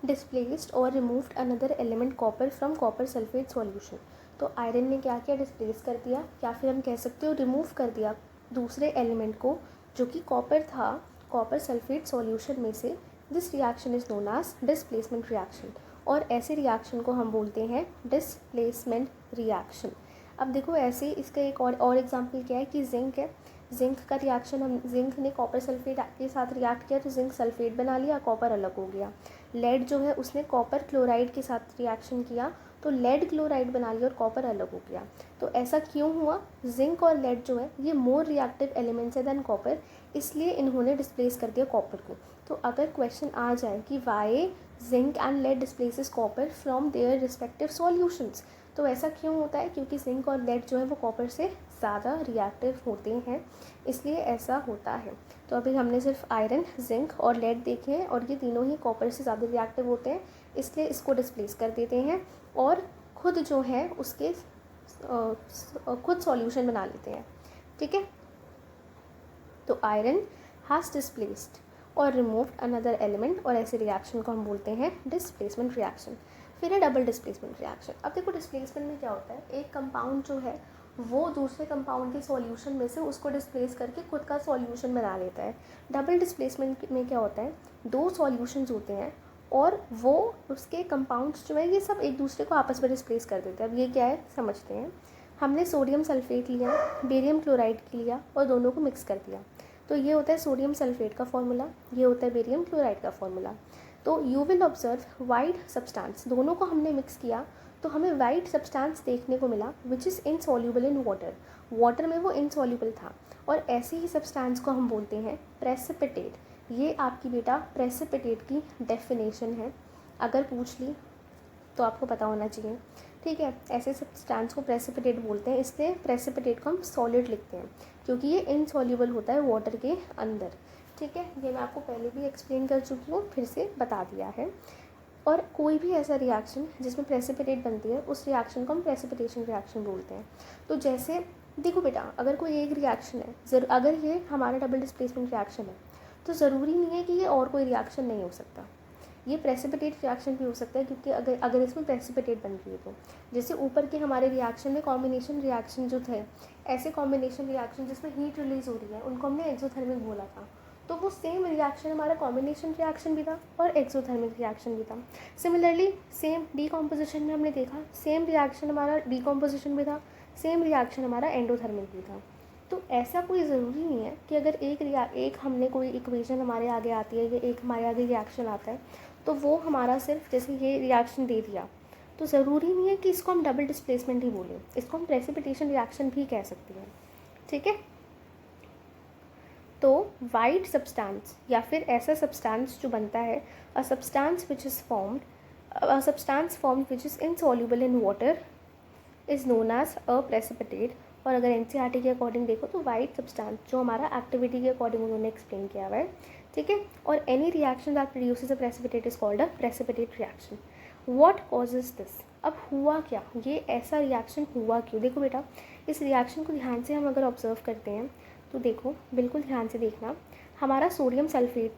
displaced और removed another element copper from copper sulphate solution. तो iron ने क्या किया? डिस्प्लेस कर दिया, या फिर हम कह सकते हो रिमूव कर दिया दूसरे एलिमेंट को जो कि कॉपर था, कॉपर सल्फेट सॉल्यूशन में से। This reaction is known as displacement reaction, और ऐसे रिएक्शन को हम बोलते हैं डिस्प्लेसमेंट रिएक्शन। अब देखो ऐसे इसका एक और एग्जाम्पल क्या है कि जिंक है। जिंक का रिएक्शन, हम जिंक ने कॉपर सल्फेट के साथ रिएक्ट किया तो जिंक सल्फेट बना लिया, कॉपर अलग हो गया। लेड जो है उसने कॉपर क्लोराइड के साथ रिएक्शन किया तो लेड क्लोराइड बना लिया और कॉपर अलग हो गया। तो ऐसा क्यों हुआ? जिंक और लेड जो है ये मोर रिएक्टिव एलिमेंट्स है देन कॉपर, इसलिए इन्होंने डिस्प्लेस कर दिया कॉपर को। तो अगर क्वेश्चन आ जाए कि why zinc and lead displaces copper from their respective solutions, तो ऐसा क्यों होता है? क्योंकि जिंक और लेड जो है वो कॉपर से ज़्यादा रिएक्टिव होते हैं, इसलिए ऐसा होता है। तो अभी हमने सिर्फ आयरन, जिंक और लेड देखे हैं और ये तीनों ही कॉपर से ज़्यादा रिएक्टिव होते हैं, इसलिए इसको डिस्प्लेस कर देते हैं और खुद जो है उसके खुद सॉल्यूशन बना लेते हैं, ठीक है। तो आयरन हैज़ डिस्प्लेस्ड और रिमूव्ड अनदर एलिमेंट, और ऐसे रिएक्शन को हम बोलते हैं डिस्प्लेसमेंट रिएक्शन। फिर है डबल डिस्प्लेसमेंट रिएक्शन। अब देखो डिस्प्लेसमेंट में क्या होता है? एक कंपाउंड जो है वो दूसरे कंपाउंड के सॉल्यूशन में से उसको डिस्प्लेस करके खुद का सॉल्यूशन बना लेता है। डबल डिस्प्लेसमेंट में क्या होता है? दो सॉल्यूशंस होते हैं और वो उसके कंपाउंड्स जो है ये सब एक दूसरे को आपस में डिस्प्लेस कर देते हैं। अब ये क्या है समझते हैं। हमने सोडियम सल्फेट लिया, बेरियम क्लोराइड लिया और दोनों को मिक्स कर दिया। तो ये होता है सोडियम सल्फेट का फॉर्मूला, ये होता है बेरियम क्लोराइड का फॉर्मूला। तो you will observe white substance, दोनों को हमने मिक्स किया तो हमें वाइट सब्सटेंस देखने को मिला विच is insoluble in water. Water में वो इनसॉल्यूबल था और ऐसे ही सब्सटेंस को हम बोलते हैं प्रेसिपिटेट। ये आपकी बेटा प्रेसिपिटेट की डेफिनेशन है, अगर पूछ ली तो आपको पता होना चाहिए। ठीक है, ऐसे सब्सटेंस को प्रेसिपिटेट बोलते हैं, इसलिए प्रेसिपिटेट को हम सॉलिड लिखते हैं क्योंकि ये इनसॉल्यूबल होता है वाटर के अंदर। ठीक है, ये मैं आपको पहले भी एक्सप्लेन कर चुकी हूँ, फिर से बता दिया है। और कोई भी ऐसा रिएक्शन जिसमें प्रेसिपिटेट बनती है उस रिएक्शन को हम प्रेसिपिटेशन रिएक्शन बोलते हैं। तो जैसे देखो बेटा, अगर कोई एक रिएक्शन है, अगर ये हमारा डबल डिस्प्लेसमेंट रिएक्शन है तो ज़रूरी नहीं है कि ये और कोई रिएक्शन नहीं हो सकता, ये प्रेसिपिटेट रिएक्शन भी हो सकता है क्योंकि अगर इसमें प्रेसिपिटेट बन रही है तो। जैसे ऊपर के हमारे रिएक्शन में कॉम्बिनेशन रिएक्शन जो थे, ऐसे कॉम्बिनेशन रिएक्शन जिसमें हीट रिलीज हो रही है उनको हमने एक्सोथर्मिक बोला था। तो वो सेम रिएक्शन हमारा कॉम्बिनेशन रिएक्शन भी था और एक्सोथर्मिक रिएक्शन भी था। सिमिलरली सेम डीकॉम्पोजिशन में हमने देखा, सेम रिएक्शन हमारा डीकॉम्पोजिशन भी था, सेम रिएक्शन हमारा एंडोथर्मिक भी था। तो ऐसा कोई ज़रूरी नहीं है कि अगर एक हमने कोई इक्वेशन हमारे आगे आती है या एक हमारे आगे रिएक्शन आता है तो वो हमारा सिर्फ जैसे ये रिएक्शन दे दिया तो ज़रूरी नहीं है कि इसको हम डबल डिस्प्लेसमेंट ही बोलें, इसको हम प्रेसिपिटेशन रिएक्शन भी कह सकते हैं। ठीक है, तो वाइट सब्सटेंस या फिर ऐसा सब्सटेंस जो बनता है, a substance formed which is insoluble in water is known as a precipitate. और अगर एनसीईआरटी के अकॉर्डिंग देखो तो वाइट सब्सटेंस जो हमारा एक्टिविटी के अकॉर्डिंग उन्होंने एक्सप्लेन किया हुआ है। ठीक है, और any reaction that produces a precipitate is called a precipitate reaction. What causes this, अब हुआ क्या, ये ऐसा रिएक्शन हुआ क्यों। देखो बेटा, इस रिएक्शन को ध्यान से हम अगर ऑब्जर्व करते हैं तो देखो, बिल्कुल ध्यान से देखना, हमारा सोडियम सल्फेट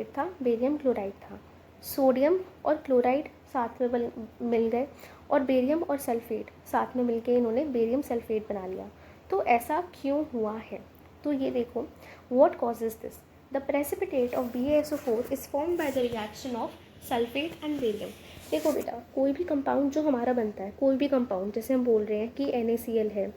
था, बेरियम क्लोराइड था। सोडियम और क्लोराइड साथ में मिल गए और बेरियम और सल्फेट साथ में मिलके इन्होंने बेरियम सल्फेट बना लिया। तो ऐसा क्यों हुआ है, तो ये देखो, what causes this, the precipitate of BaSO4 is formed by the reaction of sulphate and barium. देखो बेटा, कोई भी कंपाउंड जो हमारा बनता है, कोई भी कंपाउंड, जैसे हम बोल रहे हैं कि NaCl है,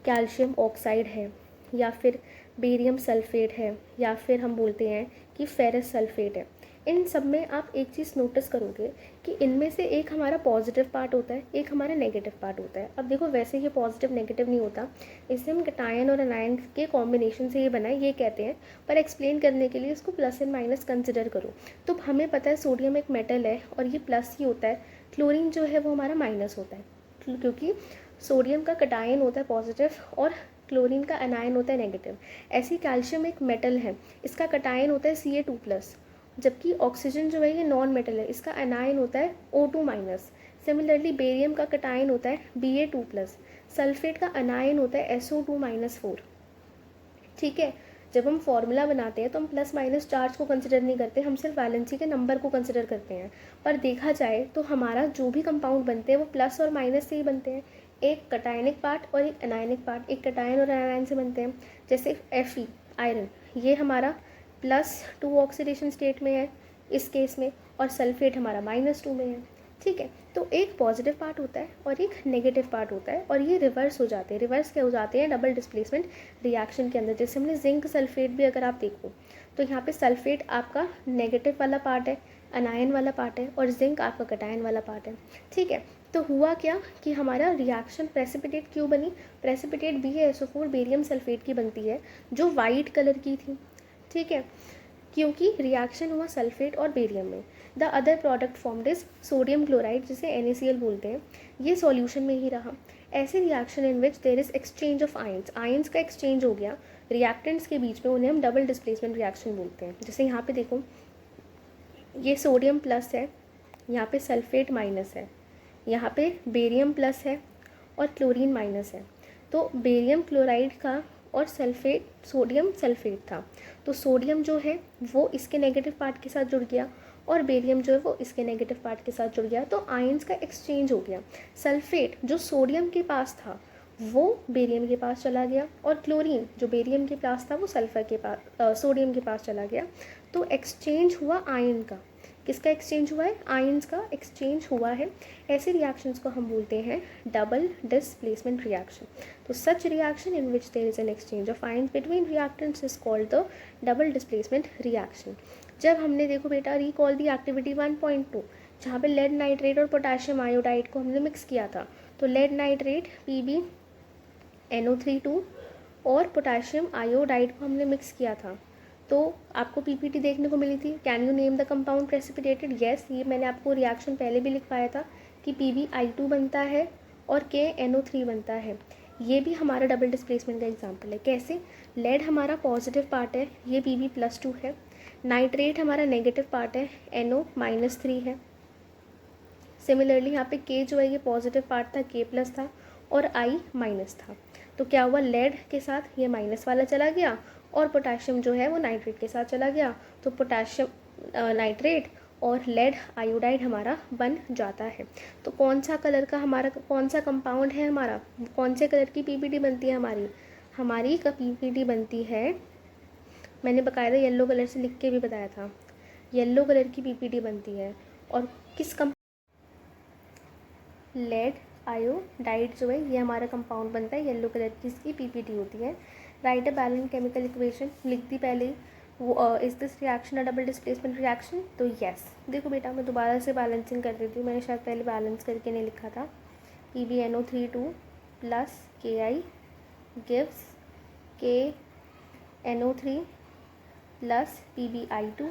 कैल्शियम ऑक्साइड है, या फिर बेरियम सल्फेट है, या फिर हम बोलते हैं कि फेरस सल्फेट है, इन सब में आप एक चीज़ नोटिस करोगे कि इनमें से एक हमारा पॉजिटिव पार्ट होता है, एक हमारा नेगेटिव पार्ट होता है। अब देखो, वैसे ये पॉजिटिव नेगेटिव नहीं होता, इससे हम कैटायन और एनायन के कॉम्बिनेशन से ये बना है ये कहते हैं, पर एक्सप्लेन करने के लिए इसको प्लस एंड माइनस कंसिडर करो। तो हमें पता है सोडियम एक मेटल है और ये प्लस ही होता है, क्लोरीन जो है वो हमारा माइनस होता है, क्योंकि सोडियम का कैटायन होता है पॉजिटिव और क्लोरीन का एनायन होता है नेगेटिव। ऐसी कैल्शियम एक मेटल है, इसका कैटायन होता है Ca2+, जबकि ऑक्सीजन जो है ये नॉन मेटल है, इसका एनायन होता है O2-। सिमिलरली बेरियम का कैटायन होता है Ba2+, सल्फेट का एनायन होता है SO2-4। ठीक है, जब हम फॉर्मूला बनाते हैं तो हम प्लस माइनस चार्ज को कंसिडर नहीं करते, हम सिर्फ वैलेंसी के नंबर को कंसिडर करते हैं। पर देखा जाए तो हमारा जो भी कंपाउंड बनते हैं वो प्लस और माइनस से ही बनते हैं, एक कैटायनिक पार्ट और एक एनायनिक पार्ट, एक कैटायन और एनायन से बनते हैं। जैसे Fe आयरन, ये हमारा +2 ऑक्सीडेशन स्टेट में है इस केस में, और सल्फेट हमारा -2 में है। ठीक है, तो एक पॉजिटिव पार्ट होता है और एक नेगेटिव पार्ट होता है, और ये रिवर्स हो जाते हैं। रिवर्स क्या हो जाते हैं, डबल डिस्प्लेसमेंट रिएक्शन के अंदर। जैसे हमने जिंक सल्फेट भी अगर आप देखो तो यहाँ पे सल्फेट आपका नेगेटिव वाला पार्ट है, अनायन वाला पार्ट है, और जिंक आपका कैटायन वाला पार्ट है। ठीक है, तो हुआ क्या कि हमारा रिएक्शन प्रेसिपिटेट क्यों बनी, प्रेसिपिटेट BaSO4 बेरियम सल्फेट की बनती है जो वाइट कलर की थी। ठीक है, क्योंकि रिएक्शन हुआ सल्फेट और बेरियम में। The other product formed is sodium chloride, जिसे NaCl बोलते हैं, ये सॉल्यूशन में ही रहा। ऐसे reaction in which there is exchange of ions का एक्सचेंज हो गया रिएक्टेंट्स के बीच में, उन्हें हम डबल डिस्प्लेसमेंट रिएक्शन बोलते हैं। जैसे यहाँ पे देखो, ये सोडियम प्लस है, यहाँ पे सल्फेट माइनस है, यहाँ पे बेरियम प्लस है और क्लोरीन माइनस है। तो बेरियम क्लोराइड का और सल्फेट सोडियम सल्फेट था, तो सोडियम जो है वो इसके नेगेटिव पार्ट के साथ जुड़ गया और बेरियम जो है वो इसके नेगेटिव पार्ट के साथ जुड़ गया, तो आयंस का एक्सचेंज हो गया। सल्फेट जो सोडियम के पास था वो बेरियम के पास चला गया, और क्लोरीन जो बेरियम के पास था वो सल्फर के पास सोडियम के पास चला गया। तो एक्सचेंज हुआ आयन का, किसका एक्सचेंज हुआ है? आयंस का एक्सचेंज हुआ है। ऐसे रिएक्शंस को हम बोलते हैं डबल डिस्प्लेसमेंट रिएक्शन। तो such reaction in which there is an exchange of ions between reactants is called the double displacement reaction. जब हमने देखो बेटा रिकॉल दी एक्टिविटी 1.2 जहाँ पे लेड नाइट्रेट और पोटाशियम आयोडाइड को हमने मिक्स किया था, तो लेड नाइट्रेट PbNO3 और पोटाशियम आयोडाइड को हमने मिक्स किया था, तो आपको पीपीटी देखने को मिली थी। Can you name the compound precipitated? Yes, ये मैंने आपको रिएक्शन पहले भी लिखवाया था कि PbI2 बनता है और KNO3 बनता है। ये भी हमारा डबल डिस्प्लेसमेंट का एग्जाम्पल है। कैसे? लेड हमारा पॉजिटिव पार्ट है, ये Pb+2 है। नाइट्रेट हमारा नेगेटिव पार्ट है, NO-3 है। सिमिलरली यहाँ पे K जो है ये पॉजिटिव पार्ट था, K+ था, और I माइनस था। तो क्या हुआ? लेड के साथ ये माइनस वाला चला गया और पोटाशियम जो है वो नाइट्रेट के साथ चला गया, तो पोटाशियम नाइट्रेट और लेड आयोडाइड हमारा बन जाता है। तो कौन सा कलर का हमारा कौन सा कंपाउंड है हमारा, कौन से कलर की पीपीटी बनती है हमारी का पीपीटी बनती है, मैंने बकायदा येलो कलर से लिख के भी बताया था, येलो कलर की पीपीटी बनती है। और किस लेड आयोडाइड जो है ये हमारा कंपाउंड बनता है, येलो कलर की इसकी पीपीटी होती है। Right a balance chemical equation, लिख दी पहले ही। वो is this reaction a double displacement reaction? तो यस। देखो बेटा मैं दोबारा से बैलेंसिंग कर देती हूँ, मैंने शायद पहले बैलेंस करके नहीं लिखा था। PbNO3 plus Ki gives KNO3 plus PbI2।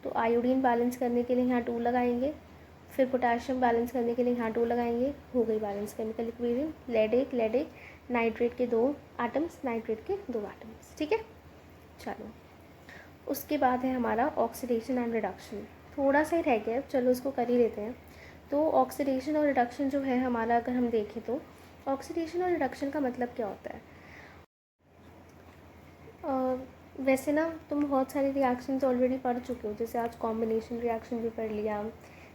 तो आयोडीन बैलेंस करने के लिए यहाँ 2 लगाएंगे, फिर पोटाशियम बैलेंस करने के लिए यहाँ 2 लगाएंगे, हो गई बैलेंस केमिकल इक्वेशन। लेड एक नाइट्रेट के 2 एटम्स, नाइट्रेट के 2 एटम्स। ठीक है, चलो उसके बाद है हमारा ऑक्सीडेशन एंड रिडक्शन। थोड़ा सा ही रह गया, चलो इसको कर ही लेते हैं। तो ऑक्सीडेशन और रिडक्शन जो है हमारा, अगर हम देखें तो ऑक्सीडेशन और रिडक्शन का मतलब क्या होता है? वैसे ना तुम बहुत सारे रिएक्शंस ऑलरेडी पढ़ चुके हो, जैसे आज कॉम्बिनेशन रिएक्शन भी पढ़ लिया,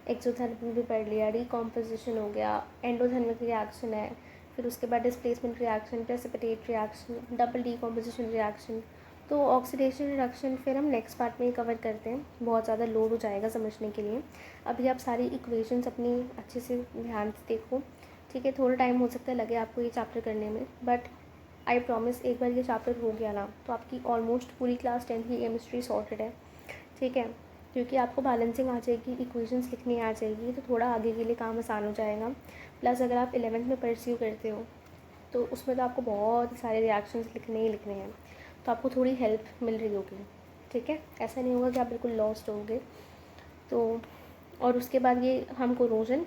एक्सोथर्मल भी पढ़ लिया, रिकॉम्पोजिशन हो गया, एंडोथर्मिक रिएक्शन है, फिर उसके बाद displacement reaction, precipitate reaction, double decomposition reaction. तो ऑक्सीडेशन रिडक्शन फिर हम नेक्स्ट पार्ट में ही कवर करते हैं, बहुत ज़्यादा लोड हो जाएगा समझने के लिए। अभी आप सारी इक्वेशंस अपनी अच्छे से ध्यान से देखो, ठीक है। थोड़ा टाइम हो सकता है लगे आपको ये चैप्टर करने में, बट आई प्रॉमिस एक बार ये चैप्टर हो गया ना तो आपकी ऑलमोस्ट पूरी क्लास 10th की केमिस्ट्री सॉर्टेड है, ठीक है। क्योंकि आपको बैलेंसिंग आ जाएगी, इक्वेशंस लिखनी आ जाएगी, तो थोड़ा आगे के लिए काम आसान हो जाएगा। प्लस अगर आप 11th में परस्यू करते हो तो उसमें तो आपको बहुत सारे रिएक्शंस लिखने ही लिखने हैं, तो आपको थोड़ी हेल्प मिल रही होगी, ठीक है। ऐसा नहीं होगा कि आप बिल्कुल लॉस्ट होगे। तो और उसके बाद ये हम कोरोजन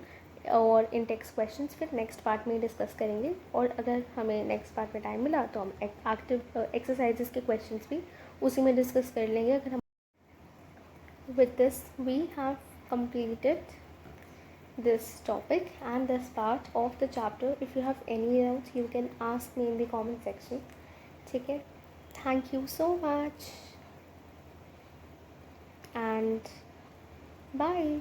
और इंटेक्स क्वेश्चंस फिर नेक्स्ट पार्ट में डिस्कस करेंगे, और अगर हमें नेक्स्ट पार्ट में टाइम मिला तो हम एक्टिव एक्सरसाइजेस के क्वेश्चंस भी उसी में डिस्कस कर लेंगे। अगर हम with this we have completed this topic and this part of the chapter. If you have any doubts you can ask me in the comment section, ठीक है। Thank you so much and bye.